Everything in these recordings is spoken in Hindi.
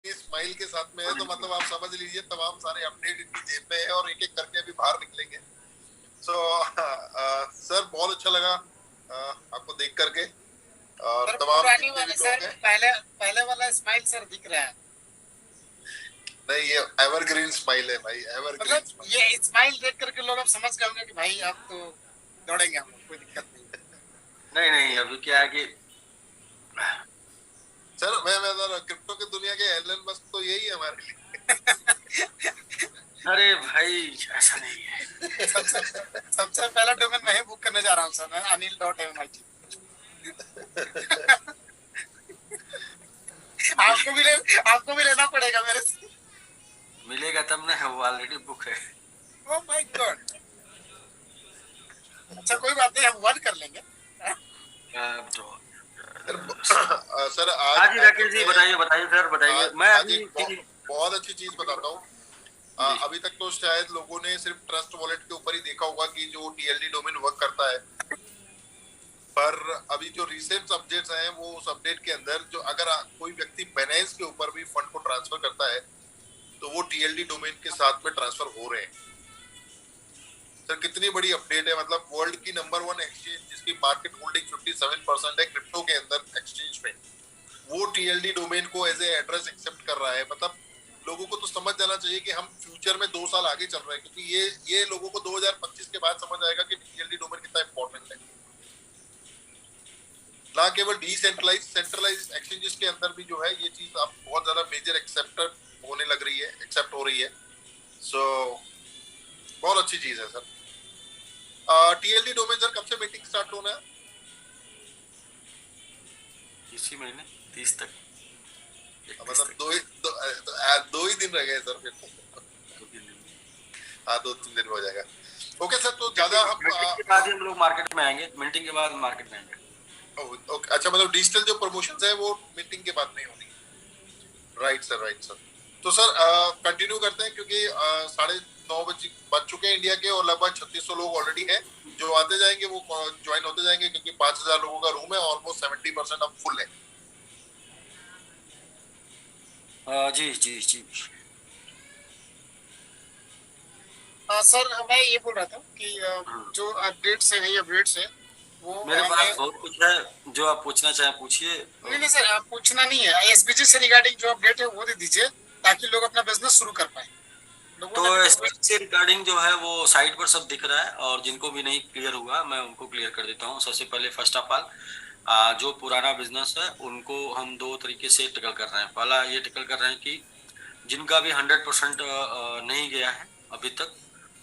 स्माइल के साथ में है, तो मतलब आप समझ लीजिए तमाम सारे अपडेट इनकी जेब में है और एक एक करके अभी बाहर निकलेंगे। सो सर बहुत अच्छा लगा आपको देख करके, और सर तमाम पुरानी जितने वाले भी सर, लोग हैं। पहले पहले वाला स्माइल सर दिख रहा है। नहीं, ये एवरग्रीन स्माइल है भाई, एवरग्रीन मतलब स्माइल। ये स्माइल देख करके लोग अब समझ गए होंगे कि भाई अब तो दौड़ेंगे हम लोग, कोई दिक्कत नहीं। नहीं नहीं, अभी क्या है कि सर मैं क्रिप्टो की दुनिया के एलन मस्क तो यही है हमारे लिए। अरे भाई ऐसा नहीं है। सबसे सबसे पहला डोमेन मैं ही बुक करने जा रहा हूँ सर, मैं anil.mit। आपको भी लेना पड़ेगा मेरे से। मिलेगा तब ना, वो ऑलरेडी बुक है। Oh my God. अच्छा कोई बात नहीं, हम वन कर लेंगे। तो सर हाँ जी आज राकेश जी, मैं बताइए बताइए सर, बताइए। मैं आज अभी एक बहुत अच्छी चीज बताता हूँ। जी अभी तक तो शायद लोगों ने सिर्फ ट्रस्ट वॉलेट के ऊपर ही देखा होगा कि जो टीएलडी डोमेन वर्क करता है, पर अभी जो रिसेंट अपडेट्स हैं वो उस अपडेट के अंदर जो अगर कोई व्यक्ति बाइनेंस के ऊपर भी फंड को ट्रांसफर करता है तो वो टीएलडी डोमेन के साथ में ट्रांसफर हो रहे हैं। सर कितनी बड़ी अपडेट है, मतलब वर्ल्ड की नंबर 1 एक्सचेंज जिसकी मार्केट होल्डिंग 57% है क्रिप्टो के अंदर एक्सचेंज में, वो टीएलडी डोमेन को एज ए एड्रेस एक्सेप्ट कर रहा है। मतलब लोगों को तो समझ जाना चाहिए कि हम फ्यूचर में 2 साल आगे चल रहे हैं, क्योंकि ये लोगों को 2025 के बाद समझ आएगा कि टीएलडी डोमेन कितना इंपॉर्टेंट है। ना केवल डिसेंट्रलाइज, सेंट्रलाइज एक्सचेंजेस के अंदर भी जो है ये चीज अब बहुत ज्यादा मेजर एक्सेप्टेड होने लग रही है, एक्सेप्ट हो रही है। सो बहुत अच्छी चीज है सर। टीएलडी डोमेन सर कब से मीटिंग स्टार्ट होना है? इसी महीने 30 तक, 31 मतलब तक। दो ही दिन रह गए सर फिर तो। 2-3 दिन। हाँ 2-3 दिन में हो जाएगा। ओके सर, तो ज्यादा हम मिनटिंग के बाद ही हम लोग मार्केट में आएंगे, मिनटिंग के बाद मार्केट में आएंगे। ओके अच्छा, मतलब डिजिटल जो प्रमोशन है वो मीटिंग के बाद नहीं होनी। Right sir, right sir. तो सर कंटिन्यू करते हैं, क्योंकि 9:30 बज चुके हैं इंडिया के, और लगभग 3600 लोग ऑलरेडी हैं जो आते जाएंगे, वो ज्वाइन होते जाएंगे, क्योंकि 5000 लोगों का रूम है, ऑलमोस्ट 70% अब फुल है। जी जी जी। सर मैं ये बोल रहा था कि जो अपडेट्स है, नई अपडेट्स है वो मेरे हमें। पास बहुत कुछ है, जो आप पूछना चाहें पूछिए। नहीं नहीं सर, आप पूछना नहीं है, एसबीजी से रिगार्डिंग जो अपडेट है वो दे दीजिए, ताकि लोग अपना बिजनेस शुरू कर पाए। लोगों तो ने भी तो एसपीसी से रिगार्डिंग जो है वो साइट पर सब दिख रहा है, और जिनको भी नहीं क्लियर हुआ मैं उनको क्लियर कर देता हूँ। सबसे पहले फर्स्ट ऑफ ऑल, जो पुराना बिजनेस है उनको हम दो तरीके से टिकल कर रहे हैं। पहला ये टिकल कर रहे हैं कि जिनका भी 100% नहीं गया है अभी तक,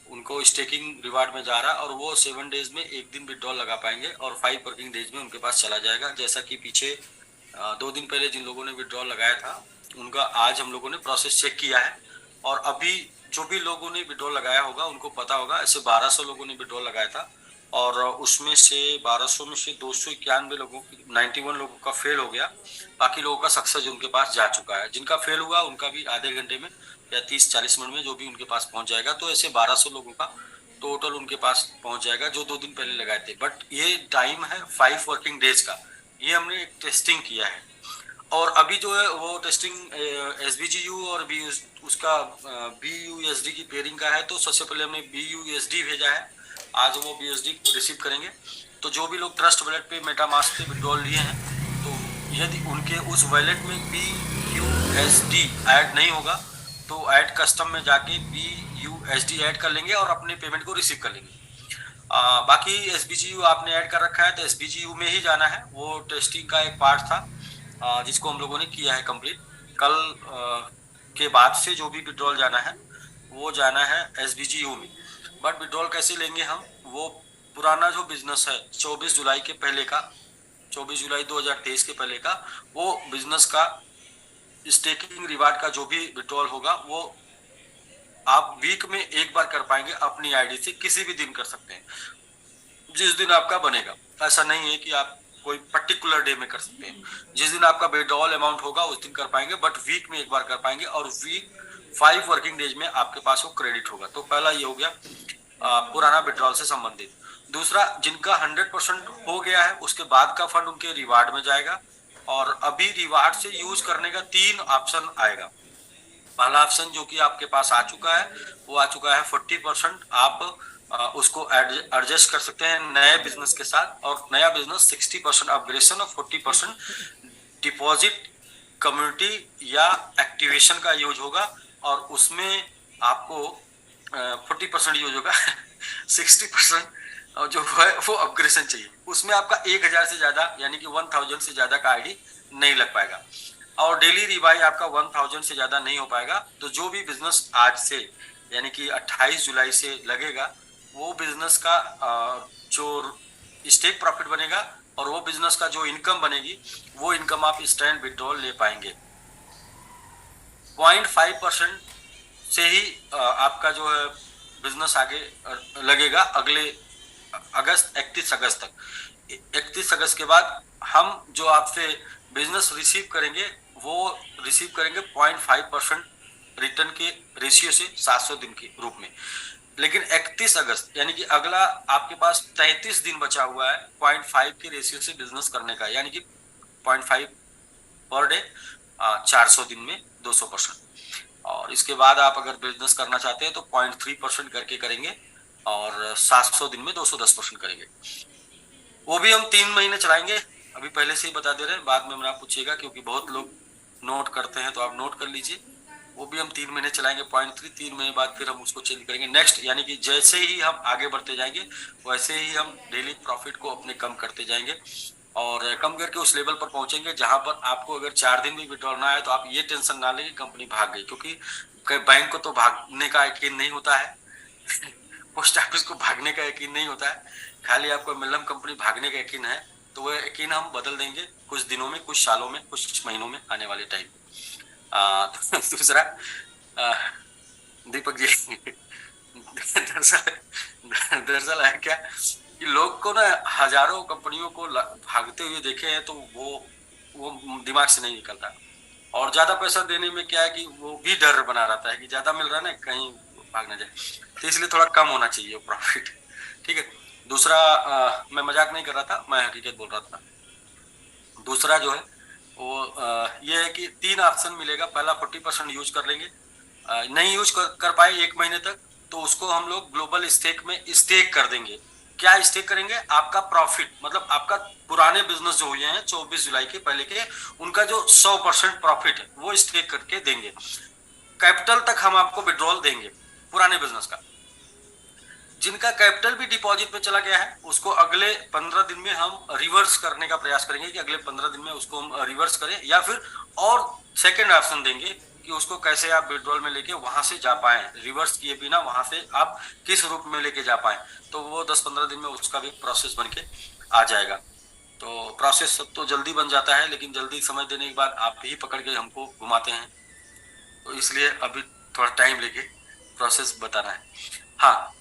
उनको स्टेकिंग रिवार्ड में जा रहा है, और वो 7 डेज में एक दिन विड्रॉल लगा पाएंगे, और 5 वर्किंग डेज में उनके पास चला जाएगा। जैसा कि पीछे 2 दिन पहले जिन लोगों ने विड्रॉल लगाया था उनका आज हम लोगों ने प्रोसेस चेक किया है, और अभी जो भी लोगों ने विड्रॉल लगाया होगा उनको पता होगा। ऐसे 1200 लोगों ने विड्रॉल लगाया था, और उसमें से 1200 में से 291 लोगों, 91 लोगों का फेल हो गया। बाकी लोगों का सक्सेस उनके पास जा चुका है। जिनका फेल हुआ उनका भी आधे घंटे में या 30-40 मिनट में जो भी उनके पास पहुंच जाएगा। तो ऐसे 1200 लोगों का टोटल उनके पास पहुंच जाएगा जो 2 दिन पहले लगाए थे। बट ये टाइम है 5 वर्किंग डेज का, ये हमने एक टेस्टिंग किया है। और अभी जो है वो टेस्टिंग एसबीजीयू और बी उसका बीयूएसडी की पेयरिंग का है। तो सबसे पहले हमने बीयूएसडी भेजा है, आज वो बीयूएसडी रिसीव करेंगे। तो जो भी लोग ट्रस्ट वॉलेट पे मेटामास्क पे विड्रॉल लिए हैं, तो यदि उनके उस वॉलेट में बीयूएसडी ऐड नहीं होगा तो ऐड कस्टम में जाके बीयूएसडी ऐड कर लेंगे और अपने पेमेंट को रिसीव कर लेंगे। बाकी एसबीजीयू आपने ऐड कर रखा है तो एसबीजीयू में ही जाना है। वो टेस्टिंग का एक पार्ट था जिसको हम लोगों ने किया है कंप्लीट। कल के बाद से जो भी विड्रॉल जाना है वो जाना है एसबीजीयू में। बट विड्रॉल कैसे लेंगे हम, वो पुराना जो बिजनेस है 24 जुलाई के पहले का, 24 जुलाई 2023 के पहले का, वो बिजनेस का स्टेकिंग रिवार्ड का जो भी विड्रॉल होगा वो आप वीक में एक बार कर पाएंगे। अपनी आईडी से किसी भी दिन कर सकते हैं, जिस दिन आपका बनेगा। ऐसा नहीं है कि आप कोई पर्टिकुलर डे में कर सकते हैं। जिस दिन आपका विड्रॉल अमाउंट होगा उस दिन कर पाएंगे, बट वीक में एक बार कर पाएंगे, और वीक 5 वर्किंग डेज में आपके पास वो क्रेडिट होगा। तो पहला ये हो गया पुराना विड्रॉल से संबंधित। दूसरा, जिनका 100% हो गया है उसके बाद का फंड उनके रिवार्ड में जाएगा, और अभी रिवार्ड से यूज करने का 3 ऑप्शन आएगा। पहला ऑप्शन जो कि आपके पास आ चुका है, वो आ चुका है 40%। आप उसको एडजस्ट कर सकते हैं नए बिजनेस के साथ, और नया बिजनेस 60% अपग्रेडेशन और 40% डिपॉजिट कम्युनिटी या एक्टिवेशन का यूज होगा, और उसमें आपको 40% यूज होगा 60% जो है वो अपग्रेडेशन चाहिए। उसमें आपका 1000 से ज्यादा यानी कि 1000 से ज्यादा का आईडी नहीं लग पाएगा, और डेली रिवाइव आपका 1000 से ज्यादा नहीं हो पाएगा। तो जो भी बिजनेस आज से यानी कि 28 जुलाई से लगेगा, वो बिजनेस का जो स्टेक प्रॉफिट बनेगा और वो बिजनेस का जो इनकम बनेगी, वो इनकम आप इंस्टेंट विड्रॉल ले पाएंगे। 0.5% से ही आपका जो है बिजनेस आगे लगेगा अगले अगस्त 31 अगस्त तक। 31 अगस्त के बाद हम जो आपसे बिजनेस रिसीव करेंगे, वो रिसीव करेंगे 0.5% रिटर्न के रेशियो से 700 दिन के रूप में। लेकिन 31 अगस्त यानी कि अगला आपके पास 33 दिन बचा हुआ है 0.5 के रेशियो से बिजनेस करने का, यानी कि 0.5 पर डे 400 दिन में 200%। और इसके बाद आप अगर बिजनेस करना चाहते हैं तो 0.3% करके करेंगे, और 700 दिन में 210% करेंगे। वो भी हम 3 महीने चलाएंगे, अभी पहले से ही बता दे रहे हैं, बाद में मेरा पूछिएगा क्योंकि बहुत लोग नोट करते हैं, तो आप नोट कर लीजिए। वो भी हम 3 महीने चलाएंगे 0.3, 3 महीने बाद फिर हम उसको चेंज करेंगे नेक्स्ट। यानी कि जैसे ही हम आगे बढ़ते जाएंगे वैसे ही हम डेली प्रॉफिट को अपने कम करते जाएंगे, और कम करके उस लेवल पर पहुंचेंगे जहां पर आपको अगर 4 दिन भी विड्रॉल है तो आप ये टेंशन ना लें कि कंपनी भाग गई, क्योंकि बैंक को तो भागने का यकीन नहीं होता है पोस्ट ऑफिस को भागने का यकीन नहीं होता है, खाली आपको मिलम कंपनी भागने का यकीन है। तो वो यकीन हम बदल देंगे कुछ दिनों में, कुछ सालों में, कुछ महीनों में, आने वाले टाइम। दूसरा दीपक जी दरअसल है क्या कि लोग को ना हजारों कंपनियों को भागते हुए देखे हैं, तो वो दिमाग से नहीं निकलता। और ज्यादा पैसा देने में क्या है कि वो भी डर बना रहता है कि ज्यादा मिल रहा है ना, कहीं भाग ना जाए, तो इसलिए थोड़ा कम होना चाहिए प्रॉफिट। ठीक है। दूसरा मैं मजाक नहीं कर रहा था, मैं हकीकत बोल रहा था। दूसरा जो है वो ये है कि 3 ऑप्शन मिलेगा। पहला 40% यूज कर लेंगे, नहीं यूज कर पाए 1 महीने तक, तो उसको हम लोग ग्लोबल स्टेक में स्टेक कर देंगे। क्या स्टेक करेंगे? आपका प्रॉफिट, मतलब आपका पुराने बिजनेस जो हुए हैं 24 जुलाई के पहले के, उनका जो 100% प्रॉफिट है वो स्टेक करके देंगे। कैपिटल तक हम आपको विड्रॉल देंगे पुराने बिजनेस का। जिनका कैपिटल भी डिपॉजिट में चला गया है उसको अगले 15 दिन में हम रिवर्स करने का प्रयास करेंगे कि अगले 15 दिन में उसको हम रिवर्स करें, या फिर और सेकंड ऑप्शन देंगे कि उसको कैसे आप विड्रॉल में लेके वहां से जा पाए, रिवर्स किए बिना वहां से आप किस रूप में लेके जा पाए। तो वो 10-15 दिन में उसका भी प्रोसेस बन के आ जाएगा। तो प्रोसेस सब तो जल्दी बन जाता है, लेकिन जल्दी समझ देने के बाद आप ही पकड़ के हमको घुमाते हैं, तो इसलिए अभी थोड़ा टाइम लेके प्रोसेस बताना है। हाँ,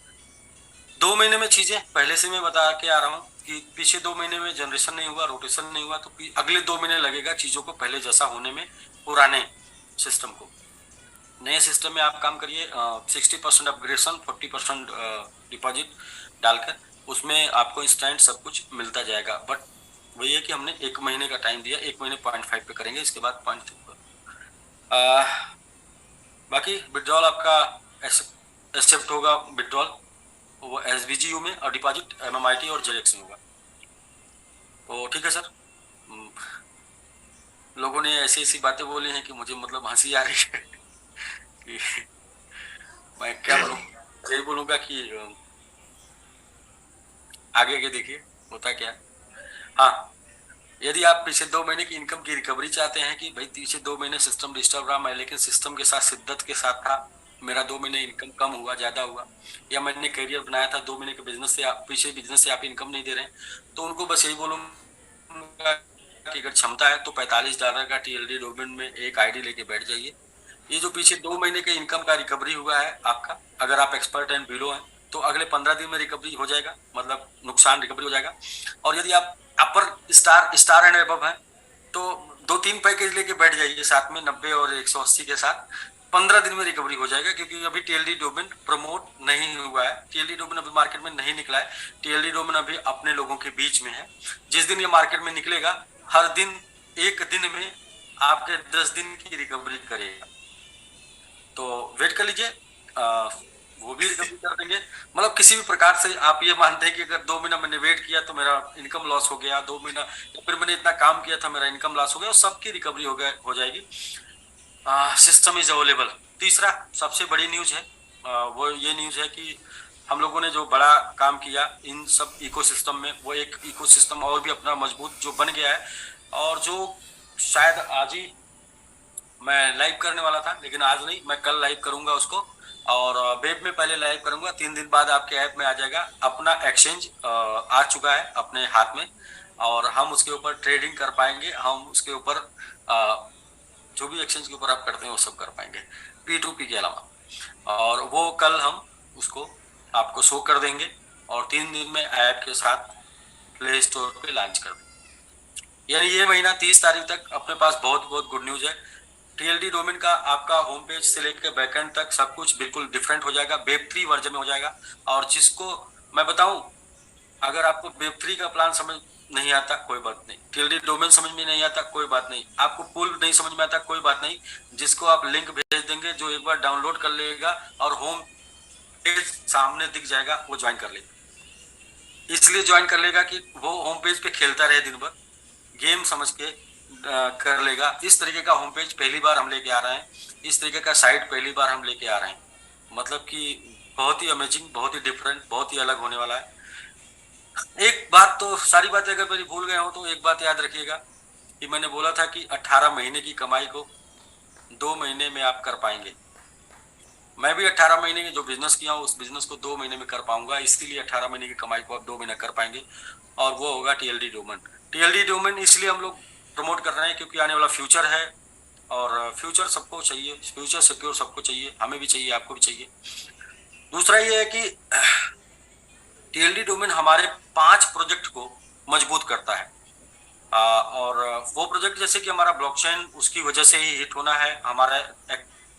2 महीने में चीजें पहले से मैं बता के आ रहा हूँ कि पीछे 2 महीने में जनरेशन नहीं हुआ, रोटेशन नहीं हुआ, तो अगले 2 महीने लगेगा चीजों को पहले जैसा होने में, पुराने सिस्टम को। नए सिस्टम में आप काम करिए, 60% अपग्रेडेशन, 40% डिपॉजिट डालकर, उसमें आपको इंस्टेंट सब कुछ मिलता जाएगा। बट वही है कि हमने 1 महीने का टाइम दिया, 1 महीने 0.5 पे करेंगे, इसके बाद 0.3 पर। बाकी विड्रॉल आपका एक्सेप्ट होगा, विड्रॉल वो SBGU में, और डिपॉजिट MMIT और JX में होगा। तो ठीक है सर, लोगों ने ऐसी ऐसी बातें बोली हैं कि मुझे मतलब हंसी आ रही है कि मैं क्या बोलूं। यही बोलूंगा कि आगे आगे देखिए होता क्या है। हाँ, यदि आप पिछले 2 महीने की इनकम की रिकवरी चाहते हैं कि भाई पिछले 2 महीने सिस्टम डिस्टर्ब रहा, मैं लेकिन सिस्टम के साथ शिद्दत के साथ था, मेरा 2 महीने इनकम कम हुआ, ज्यादा हुआ, या मैंने करियर बनाया था 2 महीने के बिजनेस से, आप पीछे बिजनेस से आप इनकम नहीं दे रहे हैं, तो उनको बस यही बोलूंगा कि अगर क्षमता है तो $45 का TLD डोमेन में एक आईडी लेके बैठ जाइए। ये जो पीछे 2 महीने के इनकम का रिकवरी हुआ है आपका, अगर आप एक्सपर्ट एंड बिलो हैं तो अगले 15 दिन में रिकवरी हो जाएगा, मतलब नुकसान रिकवरी हो जाएगा। और यदि आप अपर स्टार एंड अबव है तो 2-3 पैकेज लेके बैठ जाइए साथ में, 90 और 180 के साथ, 15 दिन में रिकवरी हो जाएगा। क्योंकि अभी TLD डोमेन प्रमोट नहीं हुआ है, TLD डोमेन अभी मार्केट में नहीं निकला है, TLD डोमेन अभी अपने लोगों के बीच में है। जिस दिन ये मार्केट में निकलेगा, हर दिन 1 दिन में आपके 10 दिन की रिकवरी करेगा। तो वेट कर लीजिए, वो भी रिकवरी कर देंगे। मतलब किसी भी प्रकार से आप ये मानते हैं कि अगर 2 महीना मैंने वेट किया तो मेरा इनकम लॉस हो गया, 2 महीना या फिर मैंने इतना काम किया था मेरा इनकम लॉस हो गया, सबकी रिकवरी हो जाएगी। System is available. तीसरा सबसे बड़ी न्यूज है, वो ये न्यूज है कि हम लोगों ने जो बड़ा काम किया इन सब इकोसिस्टम में, वो एक इकोसिस्टम और भी अपना मजबूत जो बन गया है, और जो शायद आज ही मैं लाइव करने वाला था, लेकिन आज नहीं, मैं कल लाइव करूंगा उसको, और वेब में पहले लाइव करूंगा, 3 दिन बाद आपके ऐप में आ जाएगा। अपना एक्सचेंज आ चुका है अपने हाथ में, और हम उसके ऊपर ट्रेडिंग कर पाएंगे। हम उसके ऊपर जो भी एक्सचेंज के ऊपर आप करते हैं वो सब कर पाएंगे, P2P के अलावा, और वो कल हम उसको आपको शो कर देंगे, और 3 दिन में ऐप के साथ प्ले स्टोर पे लॉन्च कर देंगे। यानी ये महीना 30 तारीख तक अपने पास बहुत बहुत गुड न्यूज है। TLD डोमेन का आपका होम पेज से लेकर बैकएंड तक सब कुछ बिल्कुल डिफरेंट हो जाएगा, वेब3 वर्जन में हो जाएगा। और जिसको मैं बताऊं, अगर आपको वेब3 का प्लान समझ नहीं आता कोई बात नहीं, TLD डोमेन समझ में नहीं आता कोई बात नहीं, आपको पुल नहीं समझ में आता कोई बात नहीं, जिसको आप लिंक भेज देंगे जो एक बार डाउनलोड कर लेगा और होम पेज सामने दिख जाएगा, वो ज्वाइन कर लेगा। इसलिए ज्वाइन कर लेगा कि वो होम पेज पे खेलता रहे दिन भर, गेम समझ के कर लेगा। इस तरीके का होम पेज पहली बार हम लेके आ रहे हैं, इस तरीके का साइट पहली बार हम लेके आ रहे हैं। मतलब कि बहुत ही अमेजिंग, बहुत ही डिफरेंट, बहुत ही अलग होने वाला है। एक बात तो, सारी बातें अगर मेरी भूल गए हो तो एक बात याद रखिएगा कि मैंने बोला था कि 18 महीने की कमाई को 2 महीने में आप कर पाएंगे। मैं भी 18 महीने की जो बिजनेस किया हूँ उस बिजनेस को 2 महीने में कर पाऊंगा, इसीलिए 18 महीने की कमाई को आप 2 महीने कर पाएंगे, और वो होगा TLD डोमेन। TLD डोमेन इसलिए हम लोग प्रमोट कर रहे हैं क्योंकि आने वाला फ्यूचर है, और फ्यूचर सबको चाहिए, फ्यूचर सिक्योर सबको चाहिए, हमें भी चाहिए, आपको भी चाहिए। दूसरा ये है कि TLD डोमेन हमारे 5 प्रोजेक्ट को मजबूत करता है, और वो प्रोजेक्ट जैसे कि हमारा ब्लॉकचेन उसकी वजह से ही हिट होना है,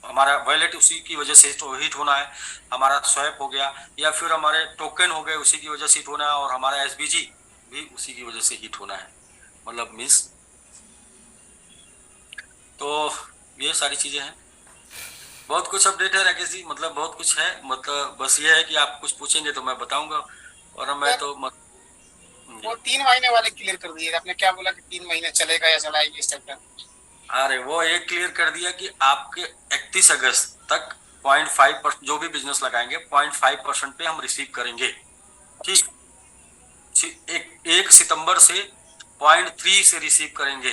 हमारा वॉलेट उसी की वजह से हिट होना है, हमारा स्वैप हो गया, या फिर हमारे टोकन हो गए उसी की वजह से हिट होना है, और हमारा SBG भी उसी की वजह से हिट होना है। मतलब मीन्स, तो ये सारी चीजें हैं। बहुत कुछ अपडेट है राकेश जी, मतलब बहुत कुछ है, मतलब बस ये है कि आप कुछ पूछेंगे तो मैं बताऊंगा, और मैं तो वो 3 महीने वाले क्लियर कर दिए, आपने क्या बोला कि 3 महीने चलेगा या चलाएगी इस टाइप का? अरे वो एक क्लियर कर दिया कि आपके 31 अगस्त तक 0.5% जो भी बिजनेस लगाएंगे 0.5% पे हम रिसीव करेंगे। ठीक, 1 सितंबर से 0.3 से रिसीव करेंगे।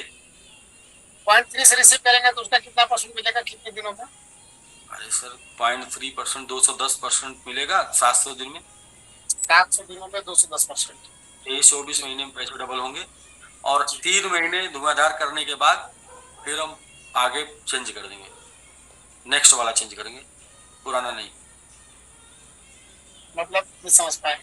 0.3 से रिसीव करेंगे तो उसका कितना परसेंट मिलेगा, कितने दिनों में? अरे सर 0.3% 210% मिलेगा 700 दिन में। 700 दिनों में 210%। 24 महीने में पैसे डबल होंगे, और 3 महीने धुआंधार करने के बाद फिर हम आगे चेंज कर देंगे, नेक्स्ट वाला चेंज करेंगे, पुराना नहीं। मतलब नहीं समझ पाए।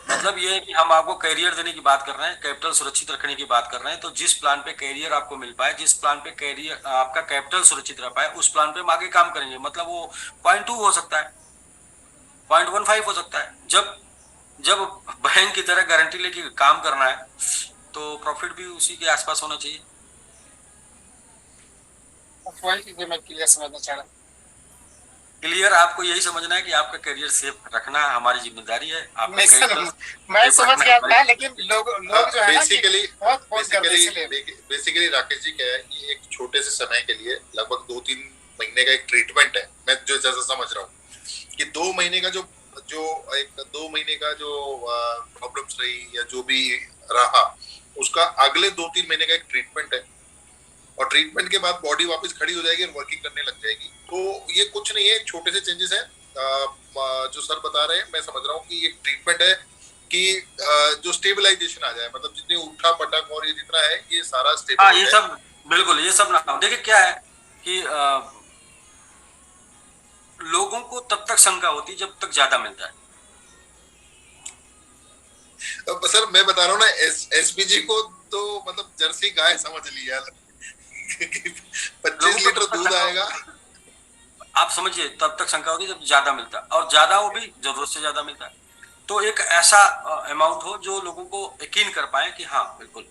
मतलब ये है कि हम आपको कैरियर देने की बात कर रहे हैं, कैपिटल सुरक्षित रखने की बात कर रहे हैं, तो जिस प्लान पे कैरियर आपको मिल पाए, जिस प्लान पे कैरियर आपका कैपिटल सुरक्षित रह पाए, उस प्लान पे हम आगे काम करेंगे। मतलब वो 0.2 हो सकता है, 0.15 हो सकता है। जब बैंक की तरह गारंटी लेके काम करना है तो प्रॉफिट भी उसी के आसपास होना चाहिए। मैं क्लियर समझना चाह रहा हूँ। क्लियर आपको यही समझना है कि आपका करियर सेफ रखना हमारी जिम्मेदारी है। मैं समझ गया था, लेकिन लोग जो है बेसिकली राकेश जी क्या है कि एक छोटे से समय के लिए लगभग 2-3 महीने का एक ट्रीटमेंट है। मैं जो जैसा समझ रहा हूँ कि 2 महीने का जो 2 महीने का जो प्रॉब्लम्स रही या जो भी रहा, उसका अगले 2-3 महीने का एक ट्रीटमेंट है, और ट्रीटमेंट के बाद बॉडी वापस खड़ी हो जाएगी और वर्किंग करने लग जाएगी। तो ये कुछ नहीं है, छोटे से चेंजेस हैं जो सर बता रहे हैं। मैं समझ रहा हूँ कि एक ट्रीटमेंट है कि जो स्टेबलाइजेशन आ जाए, मतलब जितने उठा पटक और ये जितना है ये सारा स्टेबल। हाँ, ये सब बिल्कुल, ये सब ना देखिए क्या है कि लोगों को तब तक शंका होती जब तक ज्यादा मिलता है। सर मैं बता रहा हूँ ना, SBG को तो मतलब जर्सी गाय समझ लिया, 25 लीटर दूध आएगा। आप समझिए, तब तक शंका होती जब ज्यादा मिलता है, और ज्यादा वो भी जरूरत से ज्यादा मिलता है। तो एक ऐसा अमाउंट हो जो लोगों को यकीन कर पाए कि हाँ बिल्कुल।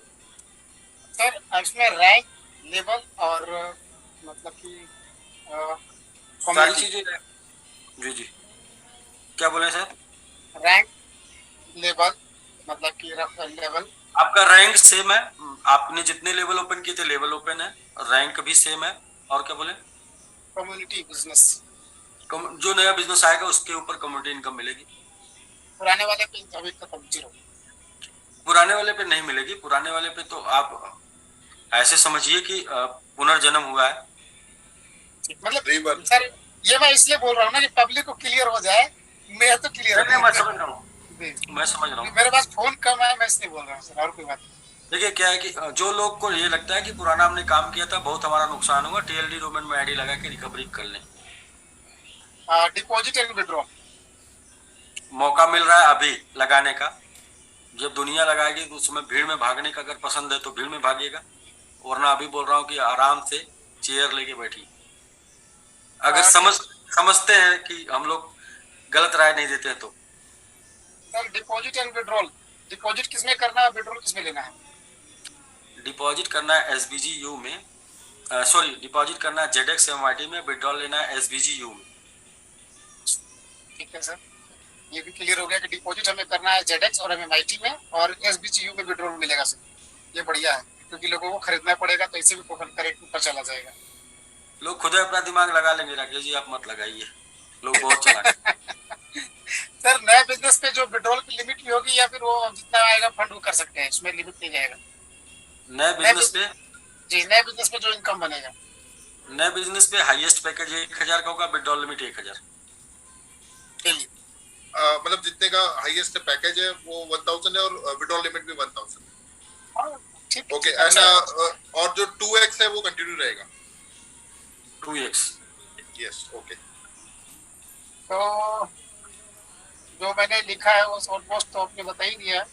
सर इसमें रैंक, लेवल और मतलब कि सारी कम्युनिटी, चीजें। जी जी, क्या बोले सर? रैंक, लेवल मतलब कि लेवल। आपका रैंक सेम है। आपने जितने लेवल ओपन किए थे लेवल ओपन है, रैंक भी सेम है। और क्या बोले? Community business. जो नया बिजनेस आएगा उसके ऊपर कम्युनिटी इनकम मिलेगी। पुराने वाले पे अभी खत्म, जीरो। पुराने वाले पे नहीं मिलेगी। पुराने वाले पे तो आप ऐसे समझिए कि पुनर्जन्म हुआ है। मतलब रीबर्थ। सर ये मैं इसलिए बोल रहा हूँ ना कि पब्लिक को क्लियर हो जाए। मैं तो क्लियर नहीं नहीं, हूँ। मैं समझ रहा हूँ, जी, मैं समझ रहा हूँ। मेरे पास फोन कम है, मैं इसलिए बोल रहा हूँ सर, और कोई बात नहीं। देखिए क्या है कि जो लोग को ये लगता है कि पुराना हमने काम किया था, बहुत हमारा नुकसान हुआ, टीएलडी डोमेन में आईडी लगा के रिकवरी कर लें। Deposit and withdrawal. मौका मिल रहा है अभी लगाने का। जब दुनिया लगाएगी तो उसमें भीड़ में भागने का अगर पसंद है तो भीड़ में भागिएगा, वरना अभी बोल रहा हूँ कि आराम से चेयर लेके बैठिए। अगर समझते हैं कि हम लोग गलत राय नहीं देते हैं तो। Sir deposit and withdrawal, deposit किसमें करना है, विड्रॉल किसमें लेना है? डिपॉजिट करना है एसबीजीयू में, सॉरी, डिपॉजिट करना है जेडेक्स एमआईटी में, विड्रॉल लेना है एसबीजीयू में। ठीक है सर, ये भी क्लियर हो गया कि डिपॉजिट हमें करना है जेडेक्स और एमएमआईटी में, और एसबीसीयू में विड्रॉल मिलेगा सर। ये बढ़िया है, क्योंकि लोगों को खरीदना पड़ेगा तो इसे भी करेक्ट ऊपर चला जाएगा। लोग खुद अपना दिमाग लगा लेंगे, राकेश जी आप मत लगाइए, लोग बहुत चालाक। सर नए बिजनेस पे जो विड्रॉल की लिमिट भी होगी, या फिर वो जितना आएगा फंड वो कर सकते हैं, इसमें लिमिट नहीं जाएगा? नए बिजनेस पे, जी, नए बिजनेस पे जो इनकम बनेगा। नए बिजनेस पे हाईएस्ट पैकेज 1000 का होगा, विड्रॉल लिमिट 1000। डेली। मतलब जितने का हाईएस्ट पैकेज है वो 1000 है, और विड्रॉल लिमिट भी 1000। ठीक ओके, ठीक, ऐसा। अच्छा। और जो 2x है वो कंटिन्यू रहेगा। 2x। Yes, okay. तो जो मैंने लिखा है वो ऑलमोस्ट तो आपने बता ही दिया है।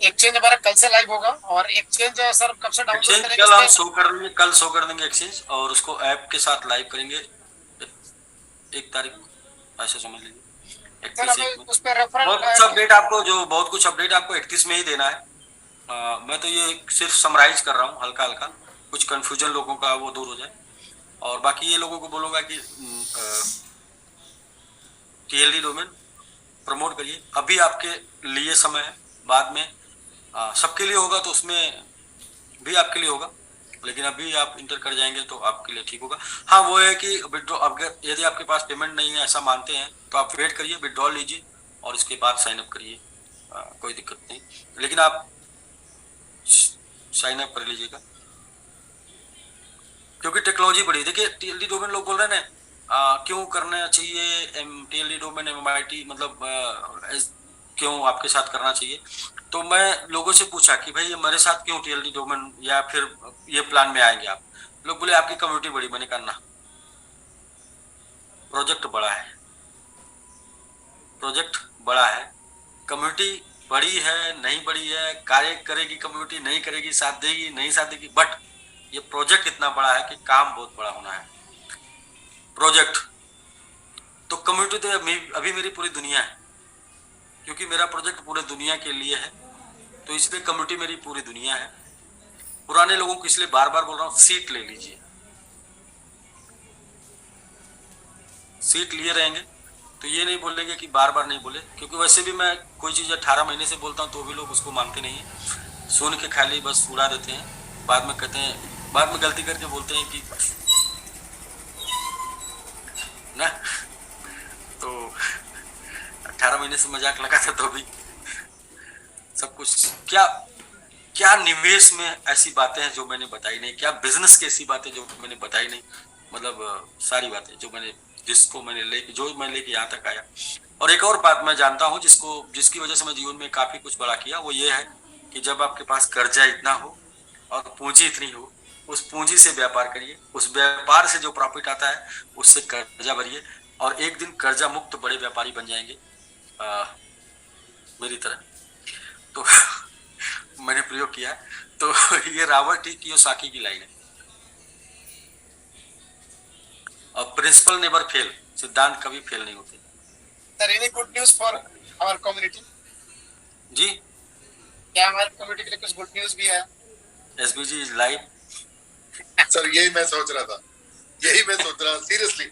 एक्सचेंज हमारा कल से लाइव होगा, और एक्सचेंज सर कब से डाउनलोड एक्सचेंज करेंगे कल हम इसके? शो कर देंगे, कल शो कर देंगे एक्सचेंज, और उसको ऐप के साथ लाइव करेंगे 1 तारीख, ऐसे समझ लीजिए सर 31 हमें में। उस पर रेफरल बहुत कुछ अपडेट आपको, जो बहुत कुछ अपडेट आपको 31 में ही देना है। मैं तो ये सिर्फ समराइज कर रहा हूँ हल्का हल्का, कुछ कंफ्यूजन लोगों का वो दूर हो जाए। और बाकी ये लोगों को बोलूंगा कि टीएलडी डोमेन प्रमोट करिए, अभी आपके लिए समय है। बाद में सबके लिए होगा तो उसमें भी आपके लिए होगा, लेकिन अभी आप इंटर कर जाएंगे तो आपके लिए ठीक होगा। हाँ वो है कि विड्रॉ, अगर यदि आपके पास पेमेंट नहीं है ऐसा मानते हैं तो आप वेट करिए, विड्रॉल लीजिए और इसके बाद साइन अप करिए, कोई दिक्कत नहीं, लेकिन आप साइन अप कर लीजिएगा, क्योंकि टेक्नोलॉजी बढ़ी। देखिए टीएलडी डोमेन लोग बोल रहे हैं क्यों करना चाहिए टीएलडी डोमेन एमआईटी, मतलब क्यों आपके साथ करना चाहिए। तो मैं लोगों से पूछा कि भाई ये मेरे साथ क्यों टीएलडी डोमेन या फिर ये प्लान में आएंगे आप लोग, बोले आपकी कम्युनिटी बड़ी। मैंने कहा ना, प्रोजेक्ट बड़ा है, प्रोजेक्ट बड़ा है, कम्युनिटी बड़ी है नहीं बड़ी है, कार्य करेगी कम्युनिटी, नहीं करेगी, साथ देगी नहीं साथ देगी, बट ये प्रोजेक्ट इतना बड़ा है कि काम बहुत बड़ा होना है। प्रोजेक्ट तो कम्युनिटी तो अभी मेरी पूरी दुनिया है, क्योंकि मेरा प्रोजेक्ट पूरे दुनिया के लिए है, तो इसलिए कम्युनिटी मेरी पूरी दुनिया है। पुराने लोगों को इसलिए बार बार बोल रहा हूँ सीट ले लीजिए, सीट लिए रहेंगे तो ये नहीं बोलेंगे कि बार बार नहीं बोले, क्योंकि वैसे भी मैं कोई चीज 18 महीने से बोलता हूँ तो भी लोग उसको मानते नहीं है, सुन के खाली बस उड़ा देते हैं, बाद में कहते हैं, बाद में गलती करके बोलते हैं कि ना, तो 18 महीने से मजाक लगा था तो भी सब कुछ, क्या क्या निवेश में ऐसी बातें हैं जो मैंने बताई नहीं, क्या बिजनेस की ऐसी बातें जो मैंने बताई नहीं, मतलब सारी बातें जो मैंने, जिसको मैंने जो मैं लेके यहाँ तक आया। और एक और बात मैं जानता हूँ जिसकी वजह से मैं जीवन में काफी कुछ बड़ा किया, वो ये है कि जब आपके पास कर्जा इतना हो और पूंजी इतनी हो, उस पूंजी से व्यापार करिए, उस व्यापार से जो प्रॉफिट आता है उससे कर्जा भरिए, और एक दिन कर्जा मुक्त बड़े व्यापारी बन जाएंगे मेरी तरह। तो मैंने प्रयोग किया है, तो ये रॉबर्ट टी कियोसाकी की लाइन है, और प्रिंसिपल नेवर फेल, सिद्धांत कभी फेल नहीं होते। Sir any good news for our community? जी, क्या हमारी कम्युनिटी के लिए कुछ गुड न्यूज भी है? SBG is live. सर यही मैं सोच रहा था, सीरियसली।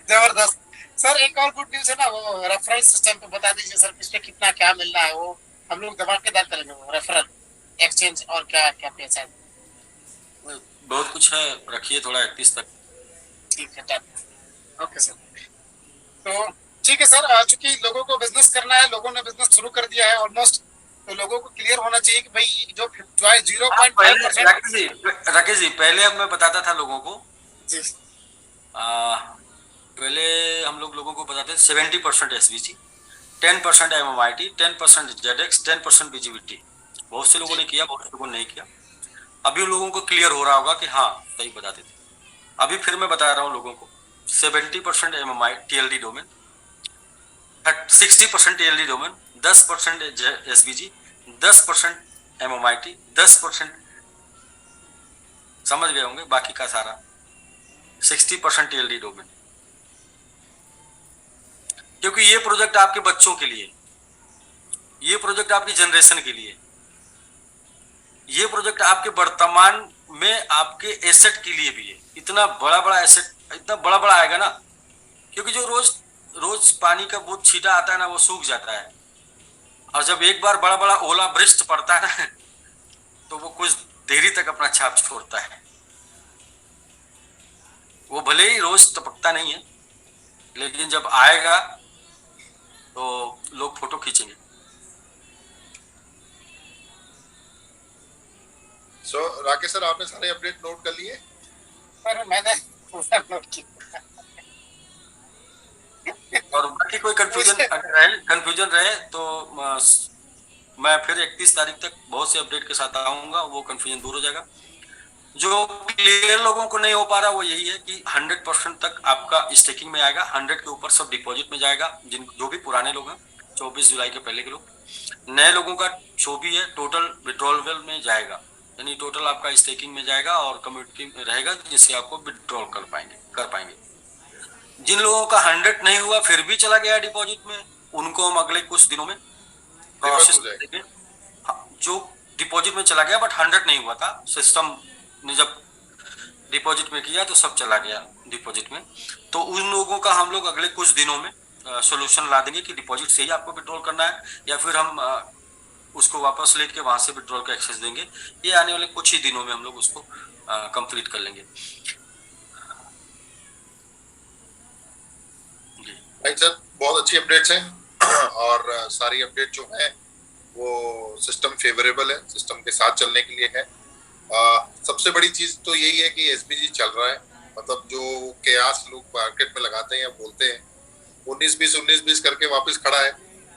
जबरदस्त। सर एक और गुड न्यूज है ना, वो रेफरल सिस्टम पे बता दीजिए सर, किसपे कितना क्या मिल रहा है, वो हम लोग धमाकेदार करेंगे वो रेफरल एक्सचेंज और क्या क्या पैसा है। बहुत कुछ है, रखिए थोड़ा 31 तक। ठीक है डन। Okay sir. तो ठीक है सर, चूंकि लोगों को बिजनेस करना है, लोगों ने बिजनेस शुरू कर दिया है ऑलमोस्ट, तो लोगों को क्लियर होना चाहिए कि भाई जो 0.5%। राकेश जी पहले अब मैं बताता था लोगों को जी पहले हम लोगों को बताते थे 70% SBG, 10% MMIT, 10% ZX, 10% BGBT। बहुत से लोगों ने किया, बहुत से लोगों ने नहीं किया। अभी लोगों को क्लियर हो रहा होगा कि हाँ सही बताते थे। अभी फिर मैं बता रहा हूँ लोगों को 70% MMI TLD domain, 60% TLD domain, 10% SBG, 10% MMIT, 10% समझ गए होंगे, बाकी का सारा 60% TLD डोमेन। क्योंकि ये प्रोजेक्ट आपके बच्चों के लिए, ये प्रोजेक्ट आपकी जनरेशन के लिए, ये प्रोजेक्ट आपके वर्तमान में आपके एसेट के लिए भी है। इतना बड़ा बड़ा एसेट, इतना बड़ा बड़ा आएगा ना, क्योंकि जो रोज रोज पानी का बूंद छींटा आता है ना, वो सूख जाता है, और जब एक बार बड़ा बड़ा ओला वृष्टि पड़ता है ना, तो वो कुछ देरी तक अपना छाप छोड़ता है। वो भले ही रोज टपकता नहीं है, लेकिन जब आएगा तो लोग फोटो खींचेंगे। सो राकेश सर, आपने सारे अपडेट नोट कर लिए? सर मैंने पूरा नोट किया। और बाकी कोई कंफ्यूजन रहे तो मैं फिर 31 तारीख तक बहुत से अपडेट के साथ आऊंगा, वो कंफ्यूजन दूर हो जाएगा। जो क्लियर लोगों को नहीं हो पा रहा वो यही है कि 100% तक आपका स्टेकिंग में आएगा, 100 के ऊपर सब डिपॉजिट में जाएगा। जो भी पुराने लोग हैं, 24 जुलाई के पहले के लोग, नए लोगों का जो भी है टोटल विड्रॉल में जाएगा, यानी टोटल आपका स्टेकिंग में जाएगा और कम्युनिटी में रहेगा, जिससे आपको विड्रॉल कर पाएंगे। जिन लोगों का 100 नहीं हुआ फिर भी चला गया डिपॉजिट में, उनको हम अगले कुछ दिनों में प्रोसेस करेंगे। जो डिपॉजिट में चला गया बट 100 नहीं हुआ था, सिस्टम ने जब डिपॉजिट में किया तो सब चला गया डिपॉजिट में, तो उन लोगों का हम लोग अगले कुछ दिनों में सोल्यूशन ला देंगे कि डिपॉजिट से ही आपको विड्रॉल करना है या फिर हम उसको वापस लेके वहां से विड्रॉल का एक्सेस देंगे। ये आने वाले कुछ ही दिनों में हम लोग उसको कंप्लीट कर लेंगे। राइट सर, बहुत अच्छी अपडेट्स हैं और सारी अपडेट जो है वो सिस्टम फेवरेबल है, सिस्टम के साथ चलने के लिए है। सबसे बड़ी चीज तो यही है कि SBG चल रहा है, मतलब जो कयास लोग मार्केट में लगाते हैं या बोलते हैं 19-20 करके वापस खड़ा है,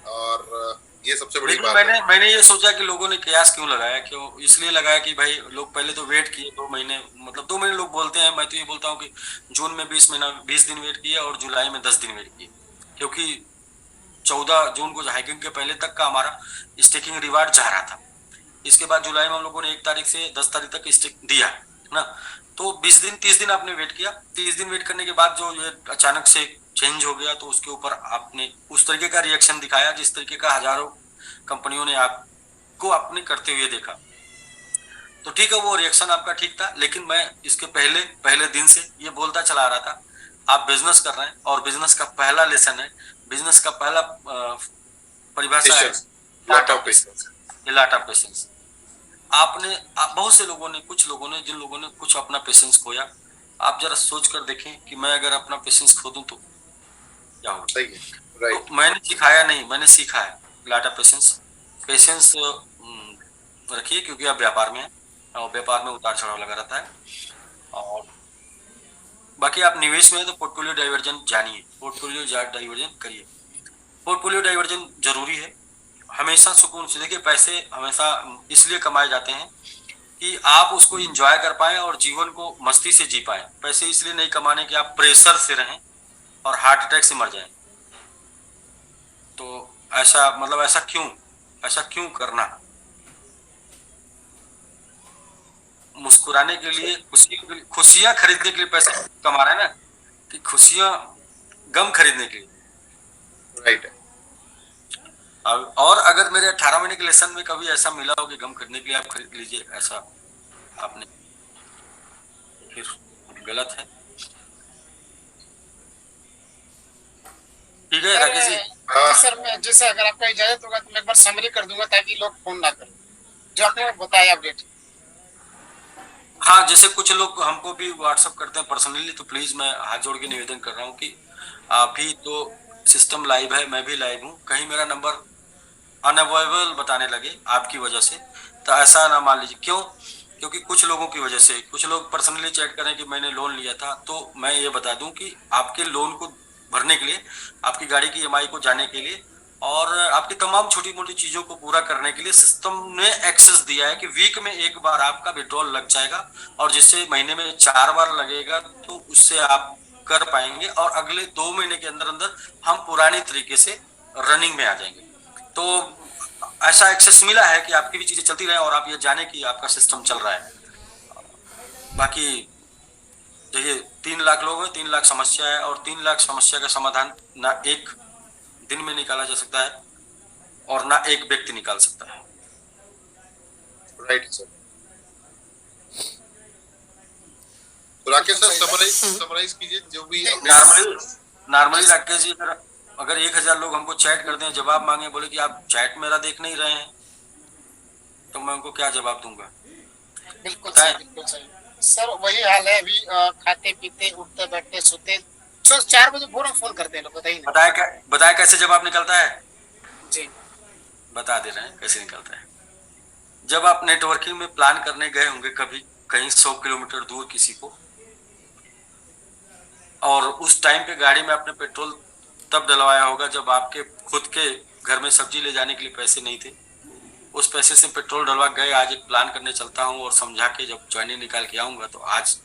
और ये सबसे बड़ी बात है। मैंने ये सोचा कि लोगों ने कयास क्यों लगाया, क्यों इसलिए लगाया कि भाई लोग पहले तो वेट किए 2 महीने, मतलब 2 महीने लोग बोलते हैं, मैं तो ये बोलता हूँ कि जून में 20 दिन वेट किए और जुलाई में 10 दिन वेट किए, क्योंकि 14 जून को हाइकिंग के पहले तक का हमारा स्टेकिंग रिवार्ड जा रहा था। इसके बाद जुलाई में हम लोगों ने 1 तारीख से 10 तारीख तक स्टेक दिया ना, तो 30 दिन आपने वेट किया। 30 दिन वेट करने के बाद जो ये अचानक से चेंज हो गया, तो उसके ऊपर आपने उस तरीके का रिएक्शन दिखाया जिस तरीके का हजारों कंपनियों ने आपको अपने करते हुए देखा। तो ठीक है, वो रिएक्शन आपका ठीक था, लेकिन मैं इसके पहले दिन से ये बोलता चला आ रहा था, आप बिजनेस कर रहे हैं और बिजनेस का पहला लेसन है, बिजनेस का पहला परिभाषा है लॉट ऑफ पेशेंस। बहुत से लोगों ने, कुछ लोगों ने, जिन लोगों ने कुछ अपना पेशेंस खोया, आप जरा सोच कर देखें कि मैं अगर अपना पेशेंस खो दूं तो क्या होगा। तो मैंने सिखाया नहीं, मैंने सीखा है लॉट ऑफ पेशेंस रखिए, क्योंकि आप व्यापार में हैं और व्यापार में उतार चढ़ाव लगा रहता है। और बाकी आप निवेश में तो पोर्टफोलियो डाइवर्जन जानिए, पोर्टफोलियो डाइवर्जन करिए। पोर्टफोलियो डाइवर्जन जरूरी है, हमेशा सुकून से। देखिए, पैसे हमेशा इसलिए कमाए जाते हैं कि आप उसको एंजॉय कर पाए और जीवन को मस्ती से जी पाए। पैसे इसलिए नहीं कमाने कि आप प्रेशर से रहें और हार्ट अटैक से मर जाएं। तो ऐसा क्यों करना? मुस्कुराने के लिए, खुशियां खरीदने के लिए पैसे कमा रहे हैं ना, कि खुशियां गम खरीदने के लिए। राइट है। और अगर मेरे 18 महीने के लेसन में कभी ऐसा मिला हो कि गम खरीदने के लिए आप खरीद लीजिए, ऐसा आपने, फिर गलत है। ठीक है राकेश जी। जी सर, मैं जैसे अगर आपका इजाजत होगा तो मैं एक बार समरी कर दूंगा ताकि लोग फोन ना करें, जो आपने बताया अपडेट। हाँ, जैसे कुछ लोग हमको भी व्हाट्सअप करते हैं पर्सनली, तो प्लीज मैं हाथ जोड़ के निवेदन कर रहा हूँ कि अभी तो सिस्टम लाइव है, मैं भी लाइव हूँ, कहीं मेरा नंबर अनअवेलेबल बताने लगे आपकी वजह से तो ऐसा ना मान लीजिए। क्यों? क्योंकि कुछ लोगों की वजह से कुछ लोग पर्सनली चैट करें कि मैंने लोन लिया था, तो मैं ये बता दूं कि आपके लोन को भरने के लिए, आपकी गाड़ी की ईएमआई को जाने के लिए और आपकी तमाम छोटी मोटी चीजों को पूरा करने के लिए सिस्टम ने एक्सेस दिया है कि वीक में एक बार आपका विड्रॉल लग जाएगा, और जिससे महीने में 4 बार लगेगा, तो उससे आप कर पाएंगे और अगले 2 महीने के अंदर अंदर हम पुरानी तरीके से रनिंग में आ जाएंगे। तो ऐसा एक्सेस मिला है कि आपकी भी चीजें चलती रहे और आप ये जाने कि आपका सिस्टम चल रहा है। बाकी देखिए 3 लाख लोग हैं, 3 लाख समस्या है, और 3 लाख समस्या का समाधान ना एक दिन में निकाला जा सकता है और ना एक व्यक्ति निकाल सकता है। Right sir. तो राकेश सर समराइज कीजिए जो भी नॉर्मली राकेश जी, अगर 1000 लोग हमको चैट करते हैं, जवाब मांगे, बोले कि आप चैट मेरा देख नहीं रहे हैं, तो मैं उनको क्या जवाब दूंगा? बिल्कुल सही, बिल्कुल सही सर, वही हाल है अभी। खाते पीते उठते बैठते सोते 4 बजे भोर में फोन करते हैं लोग, बताइए। बताया कैसे जवाब निकलता है? जी बता दे रहे हैं कैसे निकलता है। जब आप नेटवर्किंग में प्लान करने गए होंगे कभी कहीं 100 किलोमीटर दूर किसी को, और उस टाइम पे गाड़ी में आपने पेट्रोल तब डलवाया होगा जब आपके खुद के घर में सब्जी ले जाने के लिए पैसे नहीं थे, उस पैसे से पेट्रोल डलवा गए। आज एक प्लान करने चलता हूँ और समझा के जब ज्वाइनिंग निकाल के आऊंगा तो आज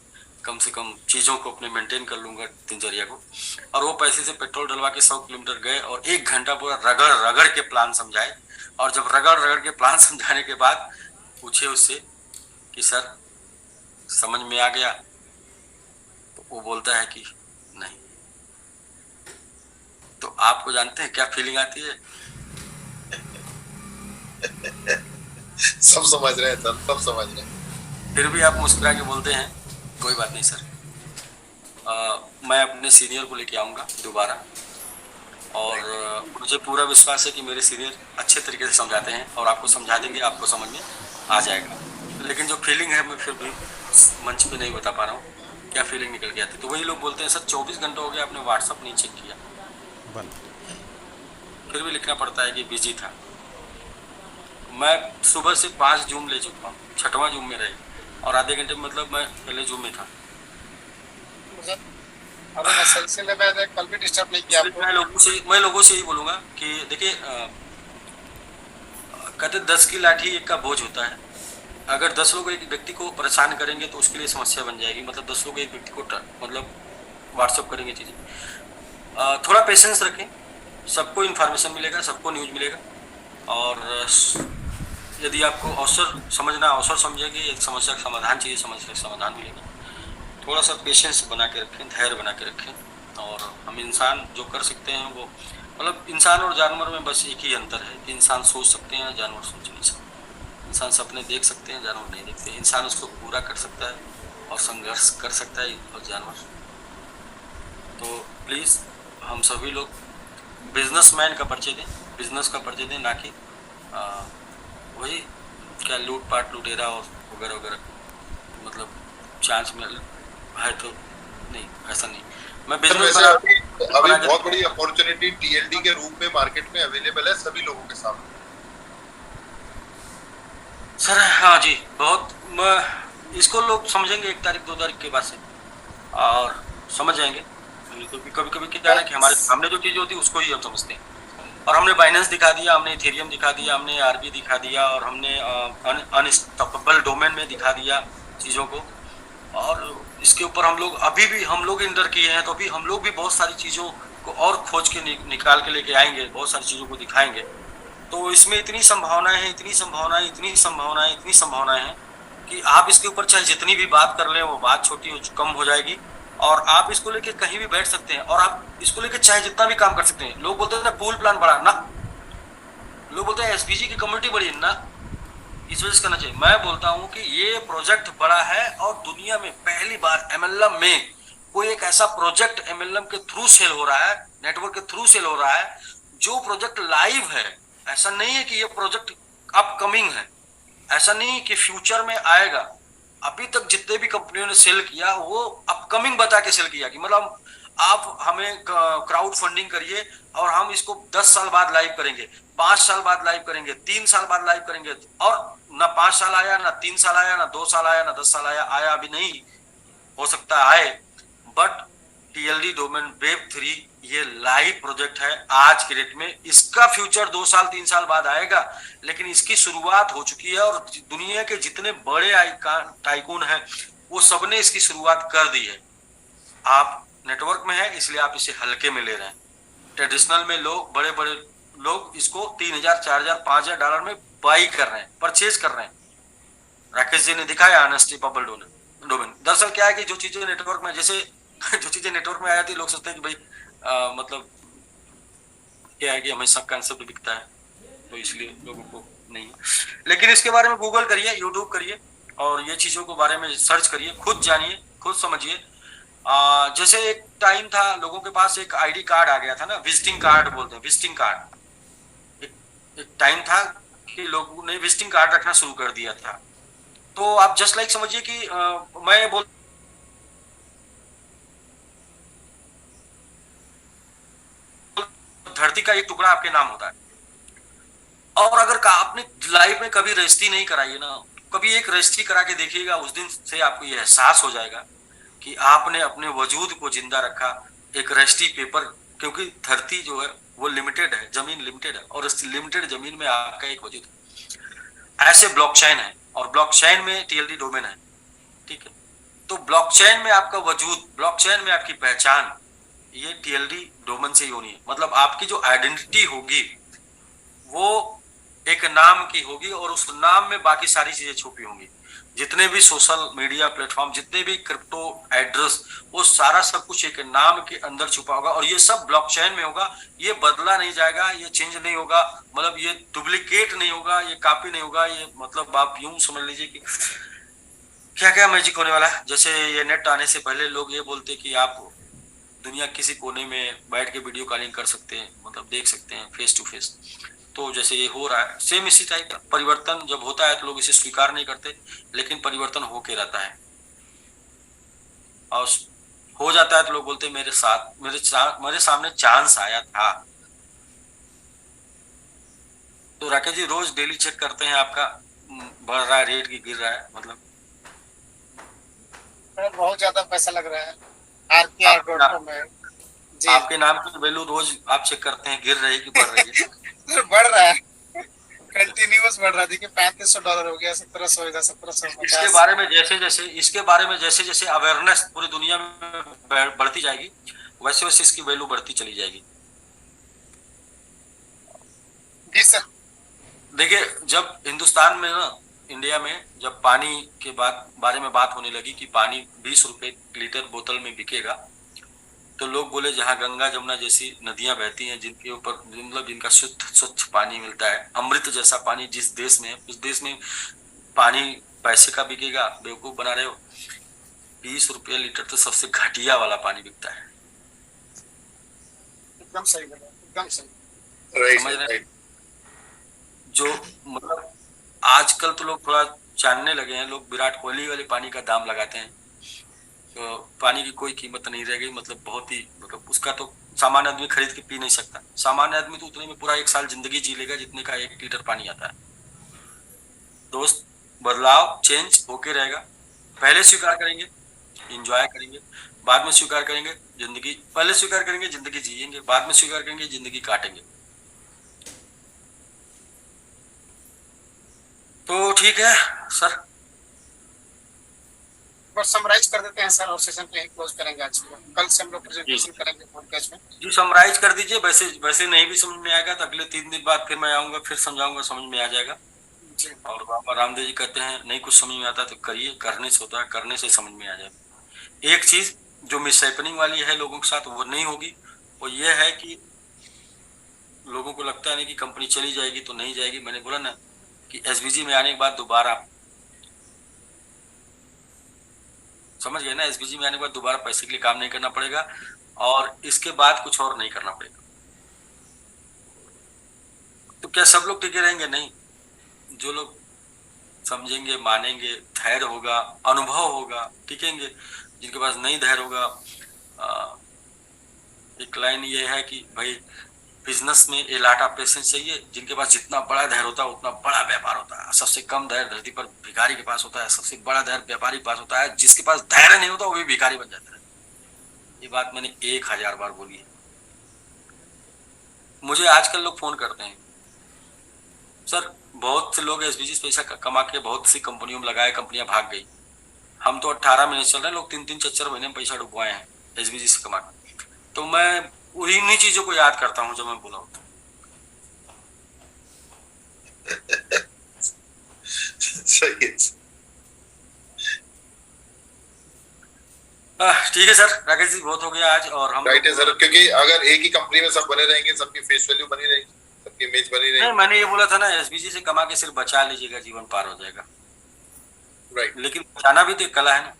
कम से कम चीजों को अपने मेंटेन कर लूंगा दिनचर्या को, और वो पैसे से पेट्रोल डलवा के 100 किलोमीटर गए और 1 घंटा पूरा रगड़ रगड़ के प्लान समझाए, और जब रगड़ रगड़ के प्लान समझाने के बाद पूछे उससे कि सर समझ में आ गया, तो वो बोलता है कि नहीं। तो आपको जानते हैं क्या फीलिंग आती है? सब समझ रहे हैं सर, सब समझ रहे हैं। फिर भी आप मुस्कुरा के बोलते हैं कोई बात नहीं सर, मैं अपने सीनियर को लेके आऊंगा दोबारा, और मुझे पूरा विश्वास है कि मेरे सीनियर अच्छे तरीके से समझाते हैं और आपको समझा देंगे, आपको समझ में आ जाएगा। लेकिन जो फीलिंग है मैं फिर भी मंच पे नहीं बता पा रहा हूँ क्या फीलिंग निकल के आती। तो वही लोग बोलते हैं सर 24 घंटे हो गए आपने व्हाट्सअप नहीं चेक किया, फिर भी लिखना पड़ता है कि बिजी था। मैं सुबह से 5 जूम ले चुका हूँ, 6वां जूम में रही, और आधे घंटे मतलब मैं पहले जूम में था। कल भी डिस्टर्ब नहीं किया आपको। मैं लोगों से ही बोलूंगा कि देखिए, कहते 10 की लाठी एक का बोझ होता है। अगर 10 लोग एक व्यक्ति को परेशान करेंगे तो उसके लिए समस्या बन जाएगी। मतलब 10 लोग एक व्यक्ति को मतलब व्हाट्सअप करेंगे चीजें। थोड़ा पेशेंस रखें, सबको इन्फॉर्मेशन मिलेगा, सबको न्यूज मिलेगा, और यदि आपको अवसर समझना अवसर समझेंगे, यदि समस्या का समाधान चाहिए समस्या का समाधान मिलेगा। थोड़ा सा पेशेंस बना के रखें, धैर्य बना के रखें, और हम इंसान जो कर सकते हैं वो, मतलब इंसान और जानवर में बस एक ही अंतर है कि इंसान सोच सकते हैं, जानवर सोच नहीं सकते। इंसान सपने देख सकते हैं, जानवर नहीं देखते। इंसान उसको पूरा कर सकता है और संघर्ष कर सकता है, और जानवर। तो प्लीज़ हम सभी लोग बिजनेसमैन का परिचय दें, बिजनेस का परिचय दें, ना कि वही क्या लूटपाट लुटेरा और वगैरह वगैरह, मतलब चांस में है तो नहीं, ऐसा नहीं। मैं बिजनेस अभी बहुत बड़ी अपॉर्चुनिटी टीएलडी के रूप में मार्केट में अवेलेबल है सभी लोगों के सामने सर। हाँ जी, बहुत इसको लोग समझेंगे 1 तारीख 2 तारीख के बाद से, और समझ जाएंगे। क्योंकि कभी कभी क्या है कि हमारे सामने जो चीज़ होती है उसको ही हम समझते हैं, और हमने बाइनेंस दिखा दिया, हमने इथेरियम दिखा दिया, हमने आरबी दिखा दिया, और हमने अनस्टॉपेबल डोमेन में दिखा दिया चीज़ों को, और इसके ऊपर हम लोग इंटर किए हैं, तो अभी हम लोग भी बहुत सारी चीज़ों को और खोज के निकाल के लेके आएंगे, बहुत सारी चीज़ों को दिखाएंगे। तो इसमें इतनी संभावनाएं हैं, इतनी संभावनाएं, इतनी संभावनाएं, इतनी संभावनाएं हैं कि आप इसके ऊपर चाहे जितनी भी बात कर लें वो बात छोटी हो कम हो जाएगी, और आप इसको लेके कहीं भी बैठ सकते हैं, और आप इसको लेके चाहे जितना भी काम कर सकते हैं। लोग बोलते हैं ना पूल प्लान बड़ा ना, लोग बोलते हैं एसपीजी की कम्युनिटी बड़ी है ना, इस वजह से करना चाहिए। मैं बोलता हूं कि ये प्रोजेक्ट बड़ा है और दुनिया में पहली बार एमएलएम में कोई एक ऐसा प्रोजेक्ट एमएलएम के थ्रू सेल हो रहा है, नेटवर्क के थ्रू सेल हो रहा है, जो प्रोजेक्ट लाइव है। ऐसा नहीं है कि ये प्रोजेक्ट अपकमिंग है, ऐसा नहीं कि फ्यूचर में आएगा। अभी तक जितने भी कंपनियों ने सेल किया वो अपकमिंग बता के सेल किया कि मतलब आप हमें क्राउड फंडिंग करिए और हम इसको 10 साल बाद लाइव करेंगे, 5 साल बाद लाइव करेंगे, 3 साल बाद लाइव करेंगे। और ना 5 साल आया, ना 3 साल आया, ना 2 साल आया, ना 10 साल आया। आया अभी नहीं, हो सकता है आए, बट टीएलडी डोमेन वेब 3 ये लाइव प्रोजेक्ट है आज के डेट में। इसका फ्यूचर 2 साल 3 साल बाद आएगा, लेकिन इसकी शुरुआत हो चुकी है और दुनिया के जितने बड़े टाइकून हैं वो सबने इसकी शुरुआत कर दी है। आप नेटवर्क में है इसलिए आप इसे हल्के में ले रहे हैं। ट्रेडिशनल में लोग, बड़े बड़े लोग इसको 3,000 4,000 5,000 डॉलर में बाई कर रहे हैं, परचेज कर रहे हैं। राकेश जी ने दिखाया अनस्टेपेबल डोमेन। दरअसल क्या है कि जो चीजें नेटवर्क में, जैसे जो चीजें नेटवर्क में आ जाती है, लोग सोचते हैं कि भाई मतलब क्या है कि हमेशा कंसेप्ट बिकता है, तो इसलिए लोगों को नहीं। लेकिन इसके बारे में गूगल करिए, यूट्यूब करिए और ये चीजों के बारे में सर्च करिए, खुद जानिए, खुद समझिए। जैसे एक टाइम था लोगों के पास एक आईडी कार्ड आ गया था ना, विजिटिंग कार्ड बोलते हैं, विजिटिंग कार्ड। एक टाइम था कि लोगों ने विजिटिंग कार्ड रखना शुरू कर दिया था। तो आप जस्ट लाइक समझिए कि मैं बोल धरती का एक टुकड़ा आपके नाम होता है। और अगर आपने लाइफ में कभी रजिस्ट्री नहीं कराई है ना, कभी एक रजिस्ट्री करा के देखिएगा, उस दिन से आपको ये एहसास हो जाएगा कि आपने अपने वजूद को जिंदा रखा एक रजिस्ट्री पेपर। क्योंकि धरती जो है वो लिमिटेड है, जमीन लिमिटेड है, और इस लिमिटेड जमीन में आपका एक वजूद है। ऐसे ब्लॉकचेन है और ब्लॉकचेन में टीएलडी डोमेन है, ठीक है। तो ब्लॉकचेन में आपका वजूद, ब्लॉकचेन में आपकी पहचान, ये टीएलडी डोमेन से ही होनी है। मतलब आपकी जो आइडेंटिटी होगी वो एक नाम की होगी और उस नाम में बाकी सारी चीजें छुपी होंगी। जितने भी सोशल मीडिया प्लेटफॉर्म, जितने भी क्रिप्टो एड्रेस, वो सारा सब कुछ एक नाम के अंदर छुपा होगा और ये सब ब्लॉकचेन में होगा। ये बदला नहीं जाएगा, ये चेंज नहीं होगा, मतलब ये डुप्लीकेट नहीं होगा, ये कॉपी नहीं होगा। ये मतलब आप यूं समझ लीजिए कि क्या क्या मैजिक होने वाला है। जैसे ये नेट आने से पहले लोग ये बोलते कि आप दुनिया किसी कोने में बैठ के वीडियो कॉलिंग कर सकते हैं, मतलब देख सकते हैं फेस टू फेस। तो जैसे ये हो रहा है, सेम इसी टाइप का परिवर्तन जब होता है तो लोग इसे स्वीकार नहीं करते, लेकिन परिवर्तन होके रहता है और हो जाता है तो लोग बोलते हैं मेरे सामने चांस आया था। तो राकेश जी रोज डेली चेक करते हैं आपका बढ़ रहा है रेट की गिर रहा है, मतलब बहुत ज्यादा पैसा लग रहा है RKR.com में जी। आपके नाम की वैल्यू रोज आप चेक करते हैं, गिर रही है कि बढ़ रही है? बढ़ रहा है, कंटिन्यूअस बढ़ रहा है। देखिए $3500 हो गया, 1700 हो गया, 1750। इसके बारे में जैसे जैसे अवेयरनेस पूरी दुनिया में बढ़ती जाएगी, वैसे वैसे इसकी वैल्यू बढ़ती चली जाएगी। जी सर। देखिए जब हिंदुस्तान में ना, इंडिया में जब पानी के बारे में बात होने लगी कि पानी 20 रुपए लीटर बोतल में बिकेगा, तो लोग बोले जहाँ गंगा जमुना जैसी नदियां बहती हैं, जिनके ऊपर मतलब जिनका शुद्ध स्वच्छ पानी मिलता है, अमृत जैसा पानी जिस देश में है, उस देश में पानी पैसे का बिकेगा? बेवकूफ बना रहे हो। 20 रुपये लीटर तो सबसे घटिया वाला पानी बिकता है। एकदम सही बोला, एकदम सही। समझ रहे हैं? जो मतलब आजकल तो लोग थोड़ा जानने लगे हैं, लोग विराट कोहली वाले पानी का दाम लगाते हैं, तो पानी की कोई कीमत नहीं रह गई। मतलब बहुत ही, मतलब उसका तो सामान्य आदमी खरीद के पी नहीं सकता। सामान्य आदमी तो उतने में पूरा 1 साल जिंदगी जी लेगा जितने का 1 लीटर पानी आता है। दोस्त बदलाव चेंज होके रहेगा। पहले स्वीकार करेंगे, एंजॉय करेंगे, बाद में स्वीकार करेंगे जिंदगी, पहले स्वीकार करेंगे जिंदगी जिएंगे, बाद में स्वीकार करेंगे जिंदगी काटेंगे। तो ठीक है सर, बस समराइज कर देते हैं सर और सेशन पे क्लोज करेंगे आज को। कल से हम लोग प्रेजेंटेशन करेंगे पॉडकास्ट में। जी समराइज कर दीजिए। वैसे नहीं भी समझ में आएगा तो अगले 3 दिन बाद फिर मैं आऊंगा, फिर समझाऊंगा, समझ में आ जाएगा। जी। और बाबा रामदेव जी कहते हैं नहीं कुछ समझ में आता तो करिए, करने से होता है, करने से समझ में आ जाएगा। एक चीज जो मिसहैपनिंग वाली है लोगों के साथ, वो नहीं होगी। वो ये है कि लोगों को लगता है नहीं कि कंपनी चली जाएगी तो नहीं जाएगी। मैंने बोला ना कि एसबीजी में आने के बाद दोबारा, समझ गए ना, एसबीजी में आने के बाद दोबारा पैसे के लिए काम नहीं करना पड़ेगा और इसके बाद कुछ और नहीं करना पड़ेगा। तो क्या सब लोग टिके रहेंगे? नहीं, जो लोग समझेंगे, मानेंगे, धैर्य होगा, अनुभव होगा, टिकेंगे। जिनके पास नहीं धैर्य होगा, एक लाइन ये है कि भाई बिजनेस में ए लॉट ऑफ पेशेंस चाहिए। जिनके पास जितना बड़ा धैर्य होता है उतना बड़ा व्यापार होता है। सबसे कम धैर्य धरती पर भिखारी के पास होता है, सबसे बड़ा धैर्य व्यापारी के पास होता है। जिसके पास धैर्य नहीं होता वो भी भिखारी बन जाता है। ये बात मैंने 1000 बार बोली है। मुझे आजकल लोग फोन करते हैं, सर बहुत से लोग एसबीजी पैसा कमा के बहुत सी कंपनियों में लगाए, कंपनियां भाग गई। हम तो 18 महीने चल रहे हैं, लोग 3-3, 4-4 महीने में पैसा डुबवाए हैं एसबीजी से कमा के। तो मैं उन्हीं चीजों को याद करता हूँ जो मैं बोला हूँ। सही है। ठीक है सर, राकेश जी बहुत हो गया आज। और हम राइट है सर, क्योंकि अगर एक ही कंपनी में सब बने रहेंगे, सबकी फेस वैल्यू बनी रहेगी, सबकी इमेज बनी नहीं, रहेगी। मैंने ये बोला था ना, एसबीजी से कमा के सिर्फ बचा लीजिएगा, जीवन पार हो जाएगा। राइट। लेकिन बचाना भी तो एक कला है ना।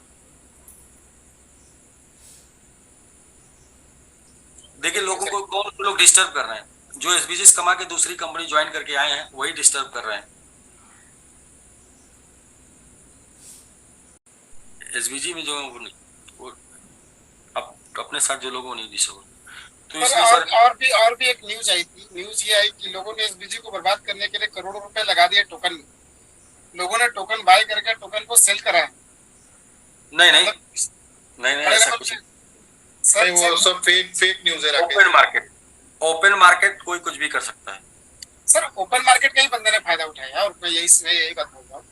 देखिए लोगों को कौन लोग डिस्टर्ब कर रहे हैं? जो एसबीजी से कमा के दूसरी कंपनी ज्वाइन करके आए हैं वही डिस्टर्ब कर रहे हैं। एसबीजी में जो वो अपने साथ जो लोगों नहीं डिस्टर्ब। तो इसलिए सर और भी एक न्यूज आई थी। न्यूज ये आई कि लोगों ने एसबीजी को बर्बाद करने के लिए करोड़ों रुपए लगा दिए टोकन में। लोगों ने टोकन बाय करके टोकन को सेल कराया। नहीं नहीं नहीं नहीं, ऐसा कुछ सर वो सब फेक न्यूज है। ओपन मार्केट कोई कुछ भी कर सकता है सर। ओपन मार्केट का ही बंदे ने फायदा उठाया और मैं यही बात बोल रहा हूँ।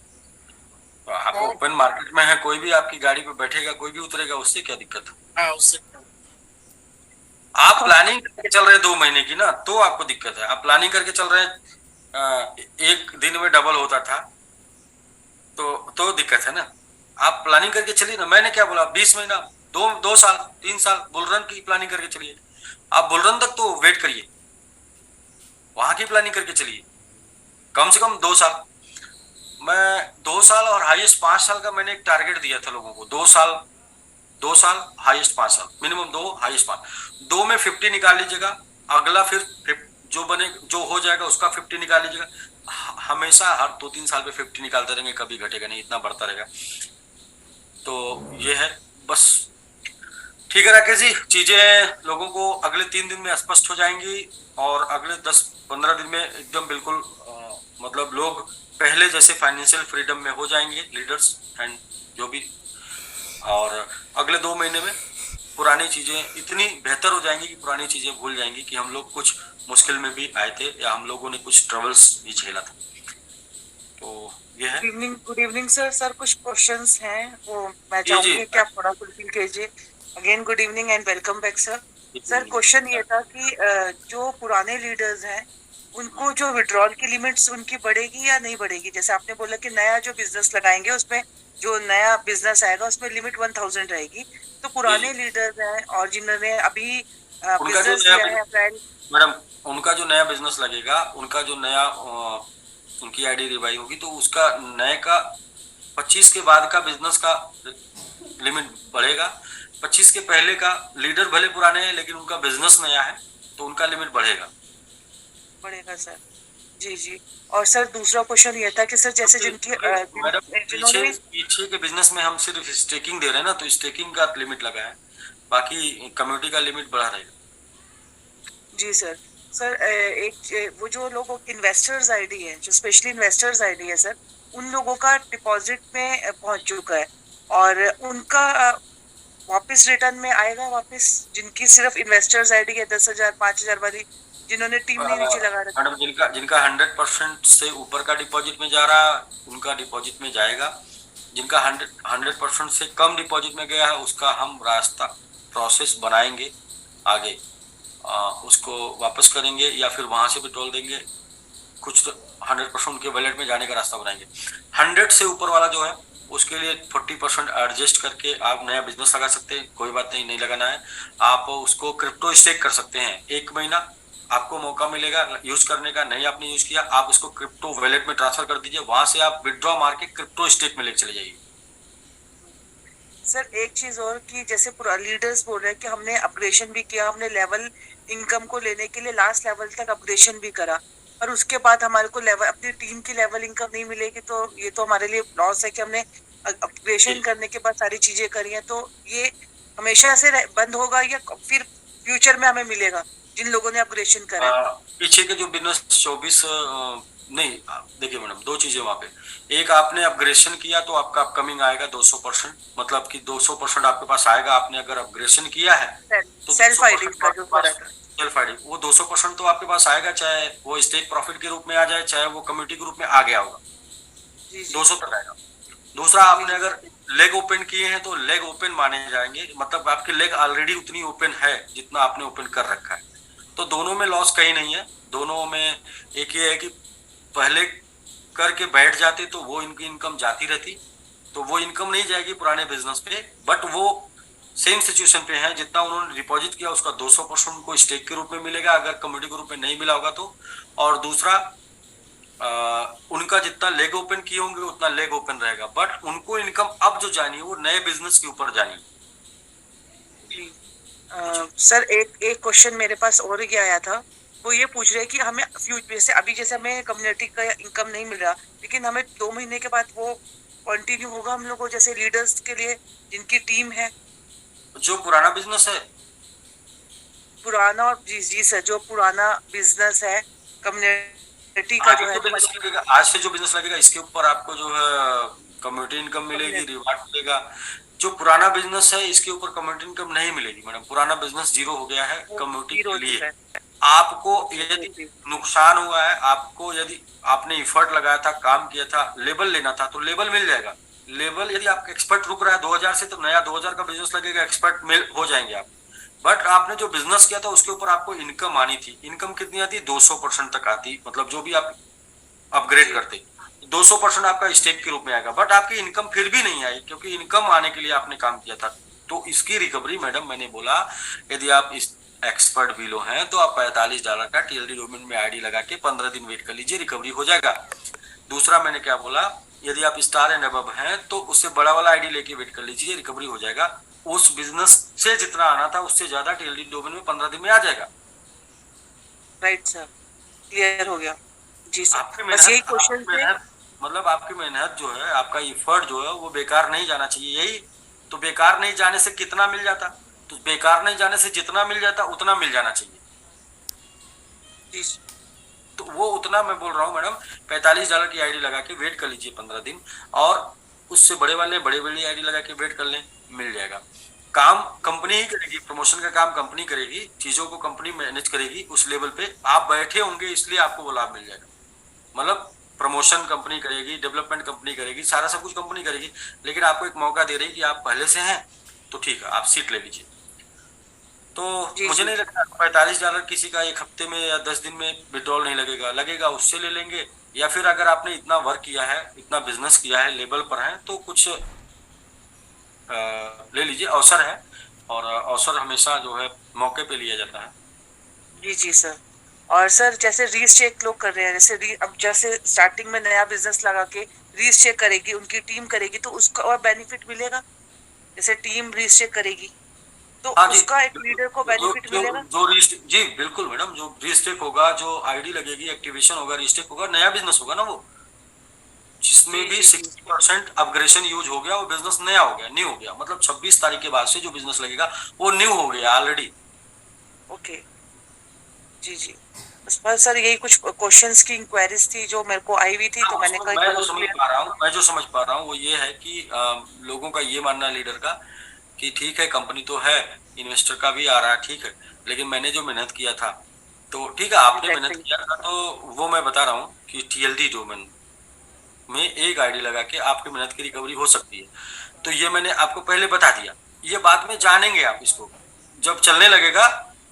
तो आप ओपन मार्केट में है, कोई भी आपकी गाड़ी पे बैठेगा, कोई भी उतरेगा, उससे क्या दिक्कत है? उससे आप प्लानिंग करके चल रहे हैं 2 महीने की ना, तो आपको दिक्कत है। आप प्लानिंग करके चल रहे हैं, एक दिन में डबल होता था तो दिक्कत है ना। आप प्लानिंग करके चलिए ना। मैंने क्या बोला, 20 महीना, 2 साल, 3 साल बुलरन की प्लानिंग करके चलिए। आप बुलरन तक तो वेट करिए, वहां की प्लानिंग करके चलिए, कम से कम 2 साल। मैं 2 साल और हाईएस्ट 5 साल का मैंने एक टारगेट दिया था लोगों को। 2 साल हाईएस्ट 5 साल, मिनिमम 2, हाईएस्ट 5। 2 में 50 निकाल लीजिएगा, अगला फिर जो हो जाएगा उसका 50 निकाल लीजिएगा। हमेशा हर 2-3 साल पे 50 निकालते रहेंगे, कभी घटेगा नहीं, इतना बढ़ता रहेगा। तो ये है बस। ठीक है राकेश जी, चीजें लोगों को अगले 3 दिन में स्पष्ट हो जाएंगी और अगले 10-15 दिन में एकदम बिल्कुल मतलब लोग पहले जैसे फाइनेंशियल फ्रीडम में हो जाएंगे, लीडर्स एंड जो भी। और अगले 2 महीने में पुरानी चीजें इतनी बेहतर हो जाएंगी कि पुरानी चीजें भूल जाएंगी कि हम लोग कुछ मुश्किल में भी आए थे या हम लोगों ने कुछ ट्रबल्स भी झेला था। तो ये है। Good evening sir. सर कुछ क्वेश्चंस हैं वो मैं चाहूंगी कि आप थोड़ा फुलफिल कीजिए। Again good evening and welcome back sir. Sir question ये था कि जो पुराने लीडर्स हैं उनको जो विड्रॉल की लिमिट्स उनकी बढ़ेगी या नहीं बढ़ेगी? जैसे आपने बोला कि नया जो बिजनेस लगाएंगे उसमें जो नया बिजनेस आएगा उसमें लिमिट 1000 रहेगी। तो पुराने लीडर्स हैं और जिन्होंने अभी बिजनेस किया है मैडम, उनका जो नया बिजनेस लगेगा, उनका जो नया उनकी आईडी रिवाइव होगी तो उसका नए का 25 के बाद का बिजनेस का लिमिट बढ़ेगा। 25 के पहले का लीडर भले पुराने हैं लेकिन उनका बिजनेस नया है तो उनका लिमिट बढ़ेगा सर। जी जी। और सर दूसरा क्वेश्चन ये था कि सर जैसे जिनकी पीछे के बिजनेस में हम सिर्फ स्टेकिंग दे रहे हैं ना, तो स्टेकिंग का लिमिट लगा है, बाकी कम्युनिटी का लिमिट बढ़ा रहेगा। जी सर। सर एक वो जो लोगों इन्वेस्टर्स आईडी है, जो स्पेशली इन्वेस्टर्स आईडी है सर, उन लोगों का डिपॉजिट में पहुंच चुका है और उनका वापस रिटर्न में आएगा वापस, जिनकी सिर्फ इन्वेस्टर्स आईडी है 10,000 5,000 वाली, जिन्होंने टीम नहीं नीचे लगा रखा। मैडम जिनका 100% से ऊपर का डिपॉजिट में जा रहा है उनका डिपॉजिट में जाएगा। जिनका 100% से कम डिपॉजिट में गया है उसका हम रास्ता प्रोसेस बनाएंगे आगे, उसको वापस करेंगे या फिर वहां से विड्रॉल देंगे। कुछ तो 100% उनके वॉलेट में जाने का रास्ता बनाएंगे। 100 से ऊपर वाला जो है उसके लिए 40% एडजस्ट करके आप नया बिजनेस लगा सकते हैं, कोई बात नहीं, नहीं लगाना है। आप उसको क्रिप्टो स्टेक कर सकते हैं 1 महीना, आपको मौका मिलेगा यूज करने का, नहीं आपने यूज किया आप इसको क्रिप्टो वॉलेट में ट्रांसफर कर दीजिए, वहां से आप विड्रॉ मार के क्रिप्टो स्टेट में लेके चले जाइए। सर एक चीज और कि जैसे पूरा लीडर्स बोल रहे हैं कि हमने अपग्रेशन भी किया, हमने लेवल इनकम को लेने के लिए लास्ट लेवल तक अपग्रेशन भी करा, और उसके बाद हमारे को लेवल अपनी टीम की लेवल इनकम नहीं मिलेगी, तो ये तो हमारे लिए लॉस है कि हमने अपग्रेशन करने के बाद सारी चीजें करी हैं, तो ये हमेशा से बंद होगा या फिर फ्यूचर में हमें मिलेगा जिन लोगों ने अपग्रेशन करा है? पीछे के जो बिजनेस 24 नहीं देखिए मैडम, दो चीजें वहां पे, एक आपने अपग्रेशन किया तो आपका अपकमिंग आएगा 200%, मतलब कि 200% आपके पास आएगा। आपने अगर अपग्रेशन किया है तो सेल्फ आईडी का जो सेल्फ आईडी वो 200% तो आपके पास आएगा, चाहे वो स्टेट प्रॉफिट के रूप में आ जाए, चाहे वो कम्युनिटी के रूप में आ गया होगा, 200 तक आएगा। दूसरा, आपने अगर लेग ओपन किए हैं तो लेग ओपन माने जाएंगे, मतलब आपकी लेग ऑलरेडी उतनी ओपन है जितना आपने ओपन कर रखा है, तो दोनों में लॉस कहीं नहीं है। दोनों में एक ये है कि पहले करके बैठ जाते तो वो इनकी इनकम जाती रहती, तो वो इनकम नहीं जाएगी पुराने बिजनेस पे, बट वो सेम सिचुएशन पे है, जितना उन्होंने डिपॉजिट किया उसका 200% उनको स्टेक के रूप में मिलेगा अगर कम्युनिटी के रूप में नहीं मिला होगा तो। और दूसरा, उनका जितना लेग ओपन किए होंगे उतना लेग ओपन रहेगा, बट उनको इनकम अब जो जानी है वो नए बिजनेस के ऊपर जानी है। सर एक क्वेश्चन मेरे पास और ये आया था, वो ये पूछ रहे हैं कि हमें फ्यूचर से अभी जैसे हमें कम्युनिटी का इनकम नहीं मिल रहा, लेकिन हमें 2 महीने के बाद वो कंटिन्यू होगा हम लोगों जैसे लीडर्स के लिए जिनकी टीम है? जो पुराना बिजनेस है, पुराना, और जी सर, जो पुराना बिजनेस है कम्युनिटी का जो है, आज से जो बिजनेस लगेगा इसके ऊपर आपको जो है कम्युनिटी इनकम मिलेगी, रिवार्ड मिलेगा। जो पुराना बिजनेस है इसके ऊपर कम्युनिटी इनकम नहीं मिलेगी मैडम, पुराना बिजनेस जीरो हो गया है कम्युनिटी के लिए। आपको यदि नुकसान हुआ है, आपको यदि आपने इफर्ट लगाया था, काम किया था, लेबल लेना था तो लेबल मिल जाएगा। लेबल यदि आप एक्सपर्ट रुक रहा है 2000 से तो नया 2000 का बिजनेस लगेगा, एक्सपर्ट मिल हो जाएंगे आप। बट आपने जो बिजनेस किया था उसके ऊपर आपको इनकम आनी थी, इनकम कितनी आती? 200% तक आती, मतलब जो भी आप अपग्रेड करते 200% आपका स्टेक के रूप में आएगा, बट आपकी इनकम फिर भी नहीं आई क्योंकि इनकम आने के लिए आपने काम किया था। तो इसकी रिकवरी मैडम, मैंने बोला यदि आप इस एक्सपर्ट बिलो हैं तो आप $45 का टीएलडी डोमेन में आईडी लगा के 15 दिन वेट कर लीजिए, रिकवरी हो जाएगा। दूसरा मैंने क्या बोला, यदि आप स्टार एंड अबव हैं तो उससे बड़ा वाला आईडी लेके वेट कर लीजिए, रिकवरी हो जाएगा। उस बिजनेस से जितना आना था उससे ज्यादा टीएलडी डोमेन में 15 दिन में आ जाएगा। राइट सर, क्लियर हो गया जी सर। आपकी बस यही क्वेश्चन थे, मतलब आपकी मेहनत जो है, आपका एफर्ट जो है वो बेकार नहीं जाना चाहिए। यही तो, बेकार नहीं जाने से कितना मिल जाता, तो बेकार नहीं जाने से जितना मिल जाता उतना मिल जाना चाहिए। तो वो उतना मैं बोल रहा हूँ मैडम, $45 की आईडी लगा के वेट कर लीजिए 15 दिन, और उससे बड़े वाले बड़े बड़ी आईडी लगा के वेट कर लें, मिल जाएगा। काम कंपनी ही करेगी, प्रमोशन का काम कंपनी करेगी, चीजों को कंपनी मैनेज करेगी उस लेवल पे। आप बैठे होंगे इसलिए आपको वो लाभ मिल जाएगा, मतलब प्रमोशन कंपनी करेगी, डेवलपमेंट कंपनी करेगी, सारा सब कुछ कंपनी करेगी, लेकिन आपको एक मौका दे रही है कि आप पहले से हैं तो ठीक है आप सीट ले लीजिए। तो मुझे नहीं लगता $45 किसी का एक हफ्ते में या 10 दिन में विड्रॉल नहीं लगेगा, लगेगा उससे ले लेंगे, या फिर अगर आपने इतना वर्क किया है, इतना बिजनेस किया है, लेवल पर है तो कुछ ले लीजिए, अवसर है, और अवसर हमेशा जो है मौके पे लिया जाता है। जी सर। और सर जैसे रीचेक लोग कर रहे हैं, जैसे अब जैसे स्टार्टिंग में नया बिजनेस लगा के रीचेक करेगी, उनकी टीम करेगी, तो उसका और बेनिफिट मिलेगा? जैसे टीम रीचेक करेगी तो उसका एक लीडर को बेनिफिट मिलेगा? जी बिल्कुल मैडम, जो रीस्टेक होगा, जो आईडी लगेगी, एक्टिवेशन होगा, रीस्टेक होगा, नया बिजनेस होगा ना वो, जिसमें भी 60% अपग्रेशन यूज हो गया, वो बिजनेस नया हो गया, न्यू हो गया, मतलब 26 तारीख के बाद से जो बिजनेस लगेगा वो न्यू हो गया ऑलरेडी। ओके जी। बस सर यही कुछ क्वेश्चंस की इंक्वायरीज थी जो मेरे को आई हुई थी, तो मैंने कहा मैं जो समझ पा रहा हूँ वो ये है कि लोगों का ये मानना है लीडर का कि ठीक है कंपनी तो है, इन्वेस्टर का भी आ रहा है, ठीक है, लेकिन मैंने जो मेहनत किया था तो ठीक है, आपने मेहनत किया था तो वो मैं बता रहा हूँ कि टीएलडी डोमेन में एक आईडी लगा के आपकी मेहनत की रिकवरी हो सकती है। तो ये मैंने आपको पहले बता दिया, ये बाद में जानेंगे आप इसको, जब चलने लगेगा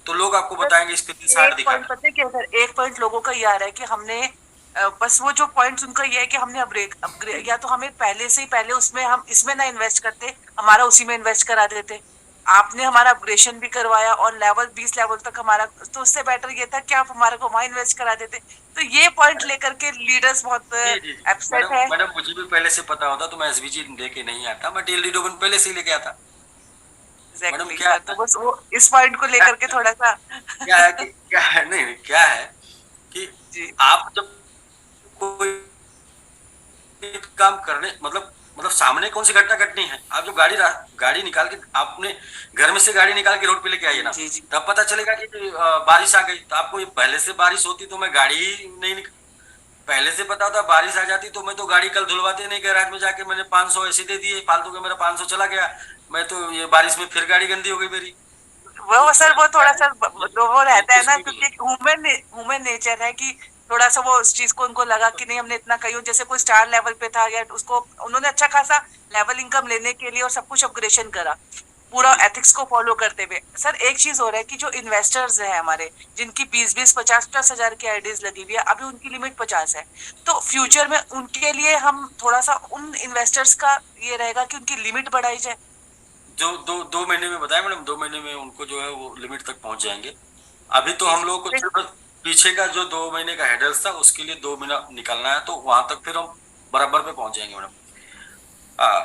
तो लोग आपको बताएंगे इसके 360 दिखा। पता है क्या सर, एक पॉइंट लोगों का ये आ रहा है कि हमने बस वो जो पॉइंट्स उनका ये है कि हमने अपग्रेड, या तो हमें पहले से ही पहले उसमें हम इसमें ना इन्वेस्ट करते, हमारा उसी में इन्वेस्ट करा देते, आपने हमारा अपग्रेडेशन भी करवाया और लेवल 20 लेवल तक हमारा, तो उससे बेटर ये था कि आप हमारे को वहां इन्वेस्ट करा देते। तो ये पॉइंट लेकर के लीडर्स बहुत जी जी जी। अपसेट मैडम है। मैडम मुझे भी पहले से पता होता तो मैं एसबीजी लेके नहीं आता, मैं टीएलडी डोमेन पहले से ही लेके आता। मैडम एग्जैक्टली क्या सर, तो बस वो इस पॉइंट को लेकर के थोड़ा सा क्या है कि क्या है नहीं नहीं, क्या है कि जी आप जब कोई काम करने मतलब सामने कौन सी घटना घटनी है, आप जो गाड़ी निकाल के आपने घर में से गाड़ी निकाल के रोड पे लेके आइए ना, जी जी तब पता चलेगा कि बारिश आ गई। तो आपको ये पहले से बारिश होती तो मैं गाड़ी ही नहीं पहले से पता होता बारिश आ जाती तो मैं तो गाड़ी कल धुलवाते नहीं, गैराज में जाके मैंने 500 ऐसे दे दिए फालतू के, मेरा 500 चला गया, मैं तो ये बारिश में फिर गाड़ी गंदी हो गई मेरी। वो तो सर वो थोड़ा सा वो ये रहता है ना, इसमें भी है। क्योंकि ह्यूमन नेचर है कि थोड़ा सा वो उस चीज को उनको लगा कि नहीं हमने इतना कहीं, जैसे कोई स्टार लेवल पे था या उसको उन्होंने अच्छा खासा लेवल इनकम लेने के लिए और सब कुछ अपग्रेडेशन करा पूरा जी एथिक्स को फॉलो करते हुए। सर एक चीज हो रहा है कि जो इन्वेस्टर्स हैं हमारे, जिनकी 20-20 50-50 हजार की आईडीज लगी हुई है, अभी उनकी लिमिट 50 है। तो फ्यूचर में उनके लिए हम थोड़ा सा उन इन्वेस्टर्स का ये रहेगा कि उनकी लिमिट बढ़ाई जाए। जो 2 महीने में बताया मैडम, 2 महीने में उनको जो है वो लिमिट तक पहुंच जाएंगे। अभी तो जी हम जी लोग को सिर्फ पीछे का जो 2 महीने का हेडल्स था उसके लिए 2 महीना निकलना है, तो वहां तक फिर हम बराबर पे पहुंच जाएंगे मैडम।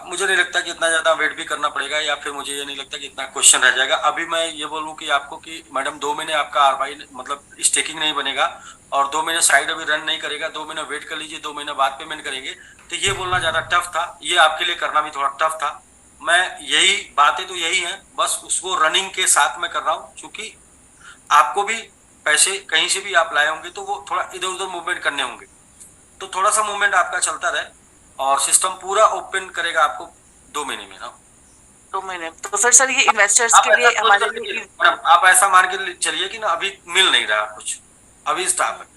मुझे नहीं लगता कि इतना ज्यादा वेट भी करना पड़ेगा, या फिर मुझे ये नहीं लगता कि इतना क्वेश्चन रह जाएगा। अभी मैं ये बोलूं कि आपको कि मैडम 2 महीने आपका आरवाई मतलब स्टेकिंग नहीं बनेगा, और 2 महीने साइड अभी रन नहीं करेगा, 2 महीने वेट कर लीजिए, 2 महीने बाद पेमेंट करेंगे। तो ये बोलना ज्यादा टफ था, ये आपके लिए करना भी थोड़ा टफ था। मैं यही बातें तो यही है, बस उसको रनिंग के साथ में कर रहा हूँ, क्योंकि आपको भी पैसे कहीं से भी आप लाए होंगे तो वो थोड़ा इधर उधर मूवमेंट करने होंगे, तो थोड़ा सा मूवमेंट आपका चलता रहे, और सिस्टम पूरा ओपन करेगा आपको 2 महीने में ना। 2 महीने तो फिर सर ये इन्वेस्टर्स आप के ऐसा लिए सोच हमारे कर चलिए लिए मैडम, आप ऐसा मान के चलिए कि ना अभी मिल नहीं रहा कुछ, अभी स्टाफ है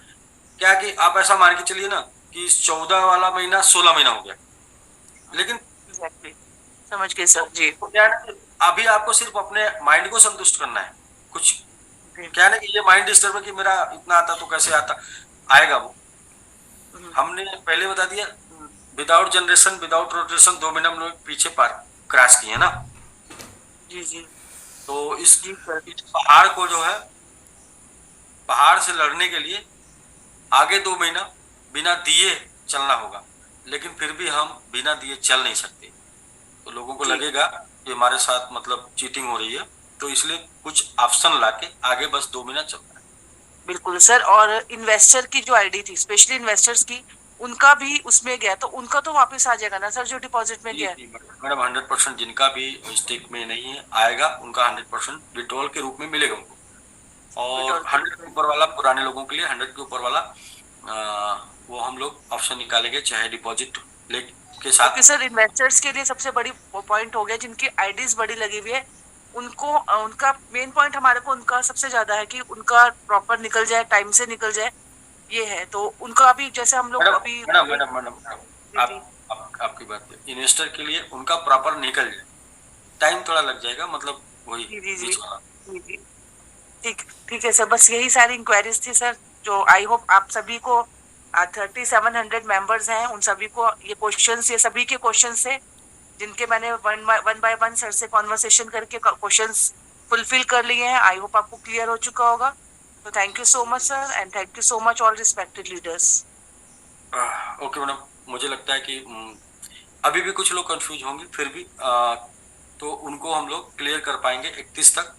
क्या, कि आप ऐसा मान के चलिए ना कि 14 वाला महीना 16 महीना हो गया, लेकिन एग्जैक्टली समझ गए तो सर जी क्या है ना कि अभी आपको सिर्फ अपने माइंड को संतुष्ट करना है। कुछ जी। क्या है ना कि ये माइंड डिस्टर्ब है कि मेरा इतना आता तो कैसे आता, आएगा वो। हमने पहले बता दिया, विदाउट जनरेशन विदाउट रोटेशन 2 महीने हम लोग पीछे पार क्रैश किए ना। जी जी तो जी सर इस पहाड़ को जो है, पहाड़ से लड़ने के लिए आगे 2 महीना बिना दिए चलना होगा, लेकिन फिर भी हम बिना दिए चल नहीं सकते। तो लोगों को जी लगेगा कि हमारे साथ मतलब चीटिंग हो रही है, तो इसलिए कुछ ऑप्शन लाके आगे बस 2 महीना चलना है। बिल्कुल सर। और इन्वेस्टर की जो आईडी थी, स्पेशली इन्वेस्टर्स की, उनका भी उसमें गया तो उनका तो वापस आ जाएगा ना सर, जो डिपॉजिट में जी गया है? जी मैडम, 100% जिनका भी स्टेक में नहीं है आएगा, उनका 100% विड्रॉल के रूप में मिलेगा उनको। और विड्रॉल के 100 रूप के में। ऊपर वाला पुराने लोगों के लिए, 100 के ऊपर वाला वो हम लोग ऑप्शन निकालेंगे, चाहे डिपॉजिट ले के क्योंकि साथ। सर इन्वेस्टर्स के लिए सबसे बड़ी पॉइंट हो गया, जिनकी आईडीज बड़ी लगी हुई है, उनको उनका मेन पॉइंट हमारे को उनका सबसे ज्यादा है कि उनका प्रॉपर निकल जाए, टाइम से निकल जाए। ये है तो उनका अभी जैसे हम लोग मैडम अभी मैडम मैडम मैडम मैडम, जी जी आपकी बात है, इन्वेस्टर के लिए उनका प्रॉपर निकल जाए, टाइम थोड़ा लग जाएगा, मतलब वही जी जी जी बीच वाला। जी जी ठीक ठीक है सर, बस यही सारी इंक्वायरीज थी सर, जो आई होप आप सभी को 3700 मेंबर्स हैं, उन सभी को ये क्वेश्चंस, ये सभी के क्वेश्चंस थे जिनके मैंने वन बाय वन सर से कॉन्वर्सेशन करके क्वेश्चंस फुलफिल कर लिए हैं। आई होप आपको क्लियर हो चुका होगा। तो thank you so much sir, and thank you so much all respected leaders. Okay madam, मुझे लगता है कि अभी भी कुछ लोग कंफ्यूज होंगे, फिर भी तो उनको हम लोग क्लियर कर पाएंगे 31 तक,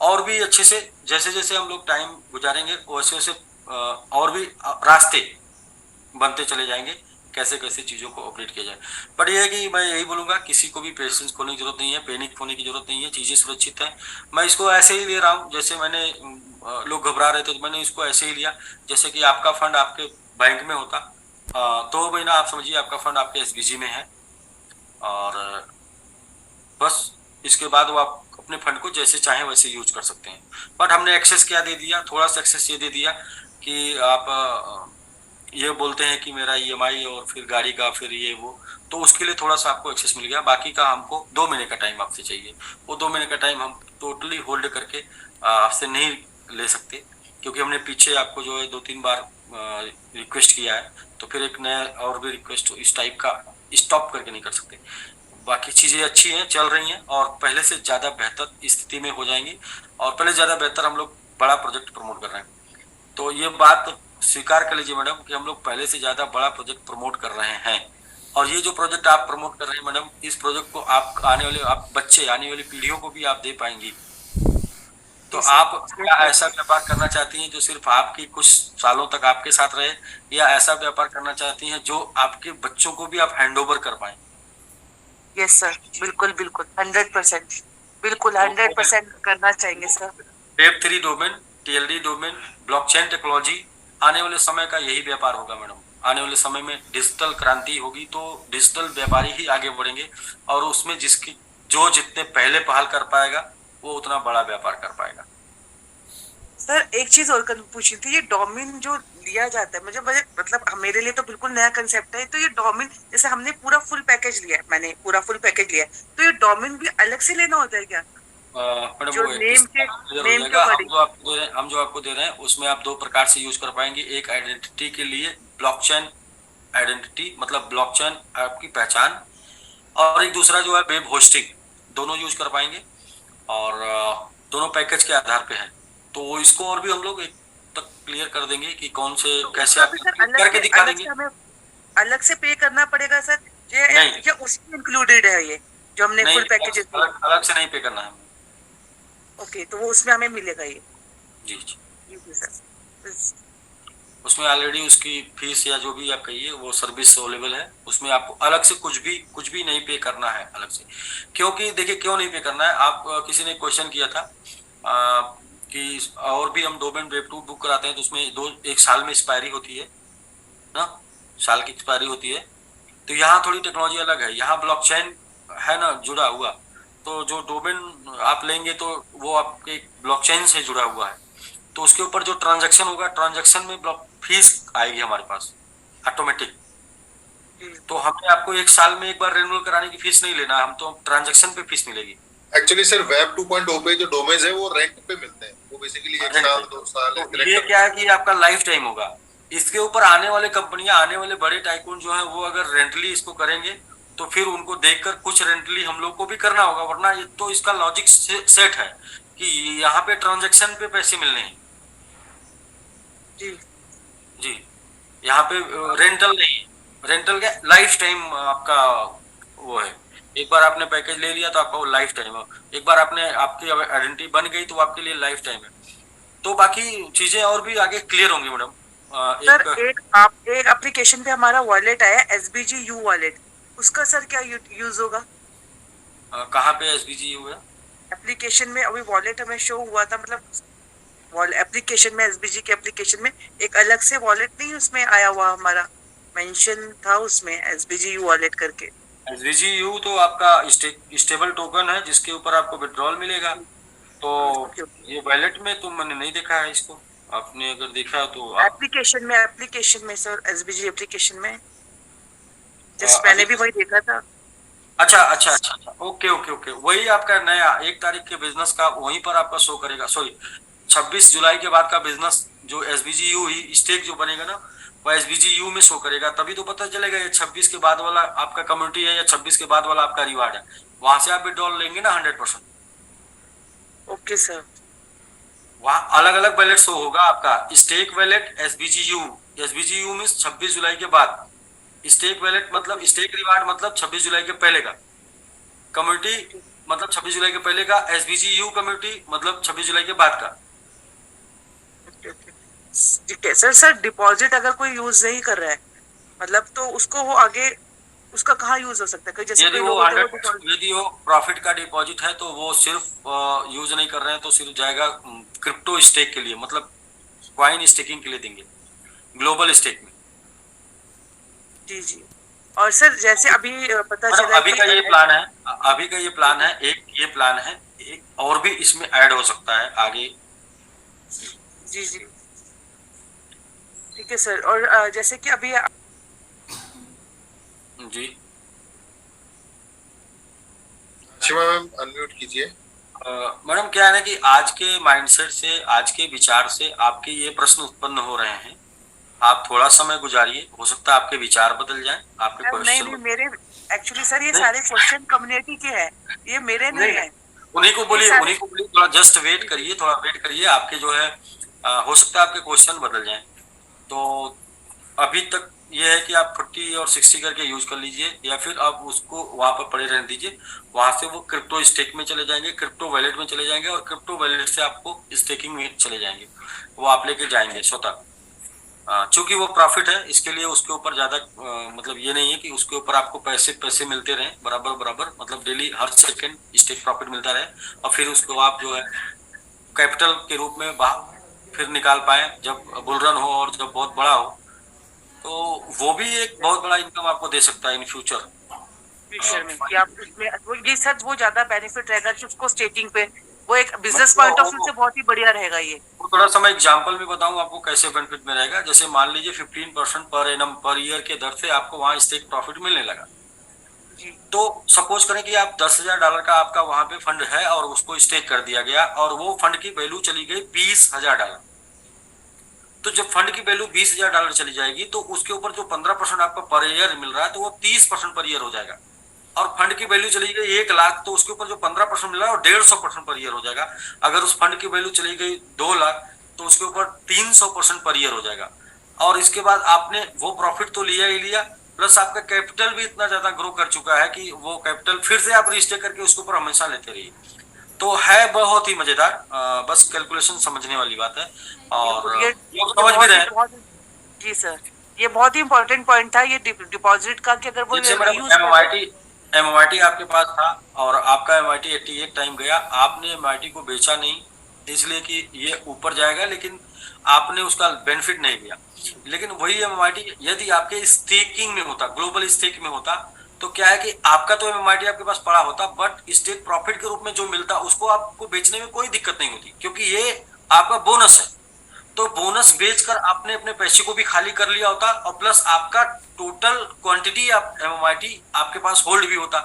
और भी अच्छे से जैसे जैसे हम लोग टाइम गुजारेंगे वैसे वैसे और भी रास्ते बनते चले जाएंगे, कैसे कैसे चीजों को ऑपरेट किया जाए। बट ये है कि मैं यही बोलूंगा, किसी को भी पेशेंस खोने की जरूरत नहीं है, पैनिक होने की जरूरत नहीं है, चीजें सुरक्षित है। मैं इसको ऐसे ही ले रहा हूँ, जैसे मैंने लोग घबरा रहे थे तो मैंने इसको ऐसे ही लिया, जैसे कि आपका फंड आपके बैंक में होता, 2 महीना आप समझिए आपका फंड आपके एसबीजी में है, और बस इसके बाद वो आप अपने फंड को जैसे चाहें वैसे यूज कर सकते हैं। बट हमने एक्सेस क्या दे दिया, थोड़ा सा एक्सेस ये दे दिया कि आप ये बोलते हैं कि मेरा ईएमआई और फिर गाड़ी का फिर ये वो, तो उसके लिए थोड़ा सा आपको एक्सेस मिल गया। बाकी का हमको 2 महीने का टाइम आपसे चाहिए, वो 2 महीने का टाइम हम टोटली होल्ड करके आपसे नहीं ले सकते, क्योंकि हमने पीछे आपको जो है 2-3 बार रिक्वेस्ट किया है, तो फिर एक नया और भी रिक्वेस्ट इस टाइप का स्टॉप करके नहीं कर सकते। बाकी चीजें अच्छी हैं, चल रही हैं और पहले से ज्यादा बेहतर स्थिति में हो जाएंगी और पहले ज्यादा बेहतर हम लोग बड़ा प्रोजेक्ट प्रमोट कर रहे हैं। तो ये बात स्वीकार कर लीजिए मैडम कि हम लोग पहले से ज्यादा बड़ा प्रोजेक्ट प्रमोट कर रहे हैं और ये जो प्रोजेक्ट आप प्रमोट कर रहे हैं मैडम, इस प्रोजेक्ट को आप आने वाले आप बच्चे आने वाली पीढ़ियों को भी आप दे पाएंगी। तो आप क्या ऐसा व्यापार करना चाहती हैं जो सिर्फ आपकी कुछ सालों तक आपके साथ रहे, या ऐसा व्यापार करना चाहती हैं जो आपके बच्चों को भी आप हैंड ओवर कर पाए? यस सर, बिल्कुल बिल्कुल 100%, बिल्कुल 100% करना चाहेंगे sir. Web 3 domain, TLD domain, blockchain technology, आने वाले समय का यही व्यापार होगा मैडम। आने वाले समय में डिजिटल क्रांति होगी तो डिजिटल व्यापारी ही आगे बढ़ेंगे और उसमें जिसकी जो जितने पहले पहल कर पाएगा वो उतना बड़ा व्यापार कर पाएगा। सर एक चीज और पूछनी थी, ये डोमेन जो लिया जाता है, मुझे मतलब मेरे लिए तो बिल्कुल नया कंसेप्ट है। तो ये डोमेन जैसे हमने पूरा फुल पैकेज लिया है, मैंने पूरा फुल पैकेज लिया है, तो ये डोमेन भी अलग से लेना होता है क्या? जो हम जो आपको दे रहे हैं उसमें आप 2 प्रकार से यूज कर पाएंगे। एक आइडेंटिटी के लिए ब्लॉकचेन आइडेंटिटी, मतलब ब्लॉकचेन आपकी पहचान, और एक दूसरा जो है वेब होस्टिंग, दोनों यूज कर पाएंगे और दोनों पैकेज के आधार पे है। तो इसको और भी हम लोग एक तक क्लियर कर देंगे कि कौन से कैसे आप करके दिखा देंगे। अलग से पे करना पड़ेगा सर या उसमें इंक्लूडेड है ये जो हमने फुल पैकेज? अलग से नहीं पे करना है। ओके, तो वो उसमें हमें मिलेगा ये? जी जी, जी सर। उसमें ऑलरेडी उसकी फीस या जो भी आप कहिए वो सर्विस अवेलेबल है, उसमें आपको अलग से कुछ भी नहीं पे करना है अलग से। क्योंकि देखिए क्यों नहीं पे करना है, आप किसी ने क्वेश्चन किया था कि और भी हम डोमेन वेब 2 बुक कराते हैं तो उसमें 1 साल में एक्सपायरी होती है ना, साल की एक्सपायरी होती है। तो यहाँ थोड़ी टेक्नोलॉजी अलग है, यहाँ ब्लॉकचेन है ना जुड़ा हुआ, तो जो डोमेन आप लेंगे तो वो आपके ब्लॉकचेन से जुड़ा हुआ है, तो उसके ऊपर जो ट्रांजैक्शन होगा, ट्रांजैक्शन में फीस आएगी हमारे पास ऑटोमेटिक। तो हमें आपको 1 साल में एक बार रिन्यूअल कराने की फीस नहीं लेना, हम तो ट्रांजैक्शन पे फीस मिलेगी। एक्चुअली सर वेब 2.0 पे जो डोमेन्स है वो रेंट पे मिलते हैं, वो बेसिकली 1 साल 2 साल। तो ये क्या है कि आपका लाइफ टाइम होगा। इसके ऊपर आने वाले कंपनियां, आने वाले बड़े टाइकून जो है वो अगर रेंटली इसको करेंगे तो फिर उनको देखकर कुछ रेंटली हम लोग को भी करना होगा, वरना ये तो इसका लॉजिक सेट है कि यहाँ पे ट्रांजैक्शन पे पैसे मिलने हैं। जी जी, यहाँ पे रेंटल नहीं, रेंटल का लाइफ टाइम आपका वो है। एक बार आपने पैकेज ले लिया तो आपका वो लाइफ टाइम है, एक बार आपने आपकी आइडेंटिटी बन गई तो आपके लिए लाइफ टाइम है। तो बाकी चीजें और भी आगे क्लियर होंगी मैडम। सर एक एप्लीकेशन पे हमारा वॉलेट आया SBG U वॉलेट, उसका सर क्या यूज होगा? कहाँ पे SBG U है? एप्लीकेशन में अभी वॉलेट हमें शो हुआ था, मतलब एप्लीकेशन में SBG के एप्लीकेशन में एक अलग से वॉलेट नहीं उसमें आया हुआ, हमारा मेंशन था उसमें SBG U वॉलेट करके। SBG U तो आपका स्टेबल टोकन है जिसके ऊपर आपको विड्रॉल मिलेगा। तो ये वॉलेट में तो मैंने नहीं देखा है इसको, आपने अगर देखा है तो एप्लीकेशन में सर, SBG एप्लीकेशन में जस्ट मैंने भी वही देखा था। अच्छा, ओके, वही आपका नया 1 तारीख के बिजनेस का वहीं पर आपका शो करेगा। सॉरी, 26 जुलाई के बाद का बिजनेस जो SBG U ही स्टेक जो बनेगा ना वो SBG U में शो करेगा, तभी तो पता चलेगा ये 26 के बाद वाला आपका कम्युनिटी है या 26 के बाद वाला आपका रिवार्ड है। वहां से आप विड्रॉल लेंगे ना 100%। ओके सर, वहाँ अलग अलग वैलेट शो होगा आपका। स्टेक वैलेट SBG U में 26 जुलाई के बाद, स्टेक वैलेट मतलब स्टेक रिवार्ड मतलब 26 जुलाई के पहले का, कम्युनिटी मतलब 26 जुलाई के पहले का, SBG U कम्युनिटी मतलब 26 जुलाई के बाद का। सर डिपॉजिट अगर कोई यूज नहीं कर रहा है मतलब तो उसको वो आगे उसका कहाँ यूज हो सकता है? जैसे यदि वो प्रॉफिट का डिपॉजिट है तो वो सिर्फ यूज नहीं कर रहे हैं तो सिर्फ जाएगा क्रिप्टो स्टेक के लिए, मतलब कॉइन स्टेकिंग के लिए देंगे, ग्लोबल स्टेक में। जी और सर जैसे अभी पता चला अभी का ये प्लान है, एक ये प्लान है, एक और भी इसमें ऐड हो सकता है आगे। जी ठीक है सर। और जैसे कि अभी जी मैम अनम्यूट कीजिए। मैडम क्या है ना कि आज के माइंडसेट से, आज के विचार से आपके ये प्रश्न उत्पन्न हो रहे हैं। आप थोड़ा समय गुजारिए, हो सकता है आपके विचार बदल जाएं, आपके क्वेश्चन। एक्चुअली सर ये नहीं सारे क्वेश्चन कम्युनिटी के हैं, ये मेरे नहीं नहीं है। उन्हीं को ये बोलिए सारे उन्हीं को बोलिए थोड़ा जस्ट वेट करिए, थोड़ा वेट करिए, आपके जो है हो सकता है आपके क्वेश्चन बदल जाएं। तो अभी तक ये है कि आप 40 और 60 करके यूज कर लीजिए, या फिर आप उसको वहां पर पड़े रहने दीजिए। वहां से वो क्रिप्टो स्टेक में चले जाएंगे, क्रिप्टो वैलेट में चले जाएंगे, और क्रिप्टो वैलेट से आपको स्टेकिंग में चले जाएंगे, वो आप लेके जाएंगे स्वतः। चूंकि वो प्रॉफिट है, इसके लिए उसके ऊपर ज्यादा मतलब ये नहीं है कि उसके ऊपर आपको पैसे पैसे मिलते रहे बराबर बराबर, मतलब डेली हर सेकंड स्टेक प्रॉफिट मिलता रहे, और फिर उसको आप जो है कैपिटल के रूप में फिर निकाल पाए जब बुल रन हो और जब बहुत बड़ा हो, तो वो भी एक बहुत बड़ा इनकम आपको दे सकता है इन फ्यूचर फ्यूचर में कि आप उसमें ये सर वो ज्यादा बेनिफिट रहेगा कि उसको स्टेकिंग पे, वो एक बिजनेस पॉइंट ऑफ व्यू से बहुत ही बढ़िया रहेगा ये। थोड़ा सा मैं एग्जांपल भी बताऊं आपको कैसे बेनिफिट में रहेगा। जैसे मान लीजिए 15% पर एनम पर ईयर के दर से आपको वहां स्टेक प्रॉफिट मिलने लगा, तो सपोज करें कि आप $10,000 का आपका वहां पे फंड है और उसको स्टेक कर दिया गया, और वो फंड की वैल्यू चली गई $20,000। तो जब फंड की वैल्यू $20,000 चली जाएगी, तो उसके ऊपर जो 15% आपका पर ईयर मिल रहा है, तो वो 30% पर ईयर हो जाएगा। और फंड की वैल्यू चली गई 1 लाख, तो उसके ऊपर जो 15% मिल रहा है वो 150% पर ईयर हो जाएगा। अगर उस फंड की वैल्यू चली गई 2 लाख, तो उसके ऊपर 300% पर ईयर हो जाएगा। और इसके बाद आपने वो प्रॉफिट तो लिया ही लिया, प्लस आपका कैपिटल भी इतना ज्यादा ग्रो कर चुका है कि वो कैपिटल फिर से आप रजिस्टर करके उसके ऊपर हमेशा लेते रहिए। तो है बहुत ही मजेदार, बस कैलकुलेशन समझने वाली बात है, और ये लोग समझ भी रहे हैं। जी सर, ये बहुत ही इम्पोर्टेंट पॉइंट था ये डिपॉजिट का, कि अगर वो जैसे मैडम यूज एमआईटी आपके पास था और आपका एमआईटी 88 टाइम गया, आपने एमआईटी को बेचा नहीं इसलिए कि ये ऊपर जाएगा, लेकिन आपने उसका बेनिफिट नहीं लिया। लेकिन वही एमआईटी यदि आपके स्टेकिंग में होता, ग्लोबल स्टेक में होता, तो क्या है कि आपका तो एमआईटी आपके पास पड़ा होता, बट स्टेक प्रॉफिट के रूप में जो मिलता उसको आपको बेचने में कोई दिक्कत नहीं होती, क्योंकि ये आपका बोनस है। तो बोनस बेचकर आपने अपने पैसे को भी खाली कर लिया होता, और प्लस आपका टोटल क्वांटिटी आप एमएमआईटी आपके पास होल्ड भी होता।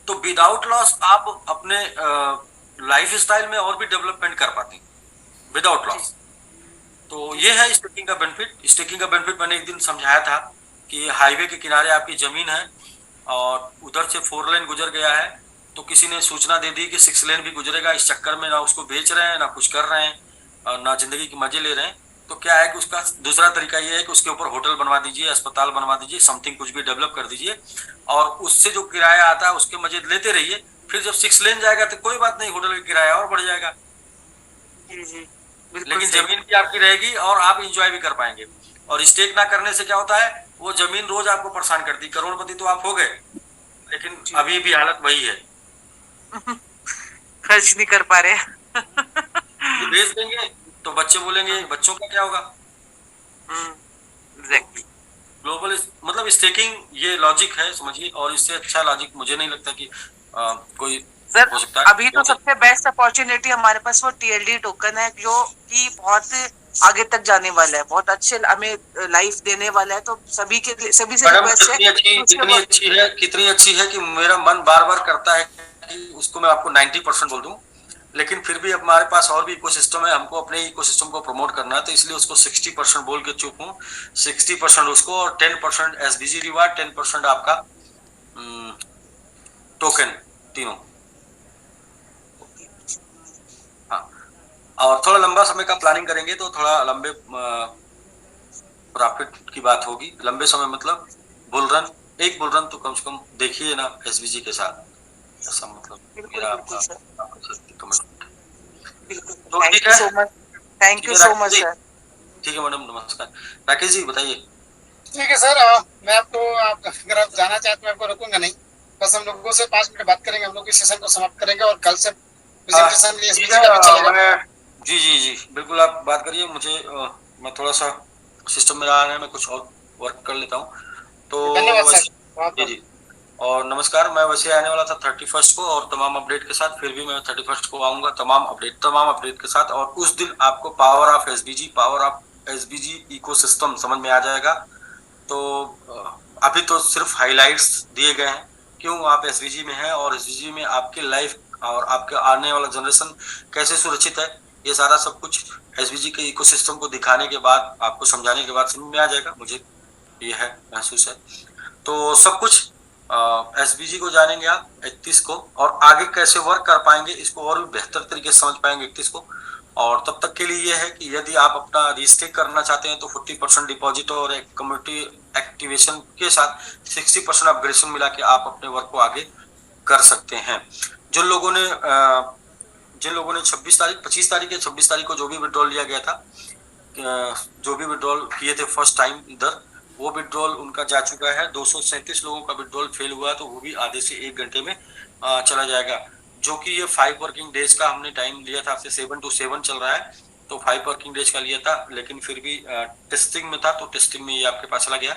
तो विदाउट लॉस आप अपने लाइफ स्टाइल में और भी डेवलपमेंट कर पाते विदाउट लॉस। तो ये है स्टेकिंग का बेनिफिट। स्टेकिंग का बेनिफिट मैंने एक दिन समझाया था कि हाईवे के किनारे आपकी जमीन है और उधर से 4 लेन गुजर गया है, तो किसी ने सूचना दे दी कि 6 लेन भी गुजरेगा। इस चक्कर में ना उसको बेच रहे हैं, ना कुछ कर रहे हैं, ना जिंदगी के मजे ले रहे हैं। तो क्या है कि उसका दूसरा तरीका ये है कि उसके ऊपर होटल बनवा दीजिए, अस्पताल बनवा दीजिए, समथिंग कुछ भी डेवलप कर दीजिए, और उससे जो किराया आता है उसके मजे लेते रहिए। फिर जब 6 लेन जाएगा तो कोई बात नहीं, होटल का किराया और बढ़ जाएगा, लेकिन जमीन भी आपकी रहेगी और आप इंजॉय भी कर पाएंगे। और स्टेक ना करने से क्या होता है, वो जमीन रोज आपको परेशान करती। करोड़पति तो आप हो गए, लेकिन अभी भी हालत वही है, खर्च नहीं कर पा रहे। बेच देंगे तो बच्चे बोलेंगे बच्चों का क्या होगा। एग्जैक्टली। ग्लोबल मतलब स्टेकिंग ये लॉजिक है, समझिए, और इससे अच्छा लॉजिक मुझे नहीं लगता कि कोई सर हो सकता है। अभी तो सबसे बेस्ट अपॉर्चुनिटी हमारे पास वो टीएलडी टोकन है, जो कि बहुत आगे तक जाने वाला है, बहुत अच्छे हमें लाइफ देने वाला है। तो सभी के लिए, सभी से रिक्वेस्ट है, कितनी अच्छी है कि मेरा मन बार बार करता है कि उसको मैं आपको 90% बोल दूं, लेकिन फिर भी हमारे पास और भी इकोसिस्टम है, हमको अपने इकोसिस्टम को प्रमोट करना है, तो इसलिए उसको 60% बोल के चुप हूँ। 60% उसको, और 10% एसबीजी रिवार्ड, 10% आपका टोकन, तीनों। हाँ, और थोड़ा लंबा समय का प्लानिंग करेंगे तो थोड़ा लंबे प्रॉफिट की बात होगी। लंबे समय मतलब बुल रन, एक बुल रन तो कम से कम देखिए ना एसबीजी के साथ, ऐसा मतलब मेरा तो ठीक है। Thank you so much sir. ठीक है मैडम, नमस्कार। राकेश जी बताइए। ठीक है सर, मैं आपको अगर आप जाना चाहते हैं आपको रोकूंगा नहीं, बस हम लोगों से 5 मिनट बात करेंगे, हम लोग इस सेशन को समाप्त करेंगे और कल से प्रेजेंटेशन एसबीजी का भी चलेगा। जी जी जी बिल्कुल, आप बात करिए। मुझे मैं थोड़ा सा सिस्टम में आ रहा है, मैं कुछ और वर्क कर लेता हूँ। तो धन्यवाद सर। जी जी, और नमस्कार। मैं वैसे आने वाला था 31 को और तमाम अपडेट के साथ, फिर भी मैं 31 को आऊंगा तमाम अपडेट के साथ, और उस दिन आपको पावर ऑफ एसबीजी इकोसिस्टम समझ में आ जाएगा। तो अभी तो सिर्फ हाइलाइट्स दिए गए हैं, क्यों आप एसबीजी में हैं और एसबीजी में आपके लाइफ और आपके आने वाला जनरेशन कैसे सुरक्षित है, ये सारा सब कुछ एसबीजी के इकोसिस्टम को दिखाने के बाद, आपको समझाने के बाद समझ में आ जाएगा, मुझे ये है महसूस है। तो सब कुछ एसबीजी को जानेंगे आप 31 को, और आगे कैसे वर्क कर पाएंगे इसको और भी बेहतर तरीके से समझ पाएंगे 31 को। और तब तक के लिए ये है कि यदि आप अपना रजिस्ट्रेट करना चाहते हैं तो 40% डिपॉजिट और एक कम्युनिटी एक्टिवेशन के साथ 60% अपग्रेडेशन मिला के आप अपने वर्क को आगे कर सकते हैं। जिन लोगों ने 25 तारीख या 26 तारीख को जो भी विड्रॉल लिया गया था, जो भी विड्रॉल किए थे फर्स्ट टाइम इधर, वो विड्रॉल उनका जा चुका है। 237 लोगों का विड्रॉल फेल हुआ, तो वो भी आधे से 1 घंटे में चला जाएगा। जो कि ये 5 वर्किंग डेज का हमने टाइम लिया था, आपसे 7 to 7 चल रहा है, तो 5 वर्किंग डेज का लिया था, लेकिन फिर भी टेस्टिंग में था, तो टेस्टिंग में ये आपके पास चला गया।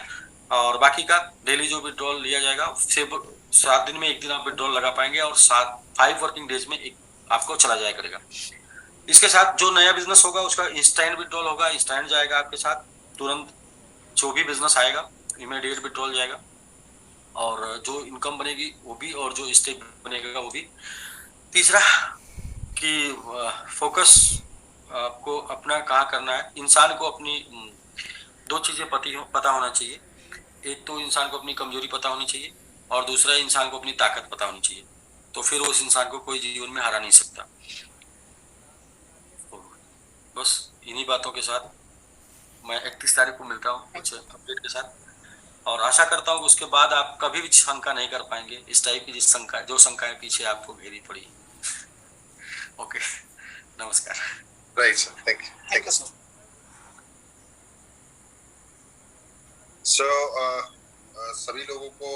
और बाकी का डेली जो विड्रॉल लिया जाएगा 7 दिन में 1 दिन आप विड्रॉल लगा पाएंगे, और 5 वर्किंग डेज में आपको चला जाया करेगा। इसके साथ जो नया बिजनेस होगा उसका इंस्टेंट विड्रॉल होगा, इंस्टेंट जाएगा आपके साथ तुरंत। जो भी बिजनेस आएगा इमीडिएट विड्रॉल जाएगा, और जो इनकम बनेगी वो भी, और जो स्टेप बनेगा वो भी। तीसरा कि फोकस आपको अपना कहाँ करना है। इंसान को अपनी 2 चीजें पता होना चाहिए। एक तो इंसान को अपनी कमजोरी पता होनी चाहिए, और दूसरा इंसान को अपनी ताकत पता होनी चाहिए, तो फिर उस इंसान को कोई जीवन में हरा नहीं सकता। बस इन्हीं बातों के साथ मैं 31 तारीख को मिलता हूँ कुछ अपडेट के साथ, और आशा करता हूँ उसके बाद आप कभी भी शंका नहीं कर पाएंगे इस टाइप की जो शंकाएं पीछे आपको घेरी पड़ी। ओके, नमस्कार। Right sir, thank you sir. So सभी लोगों को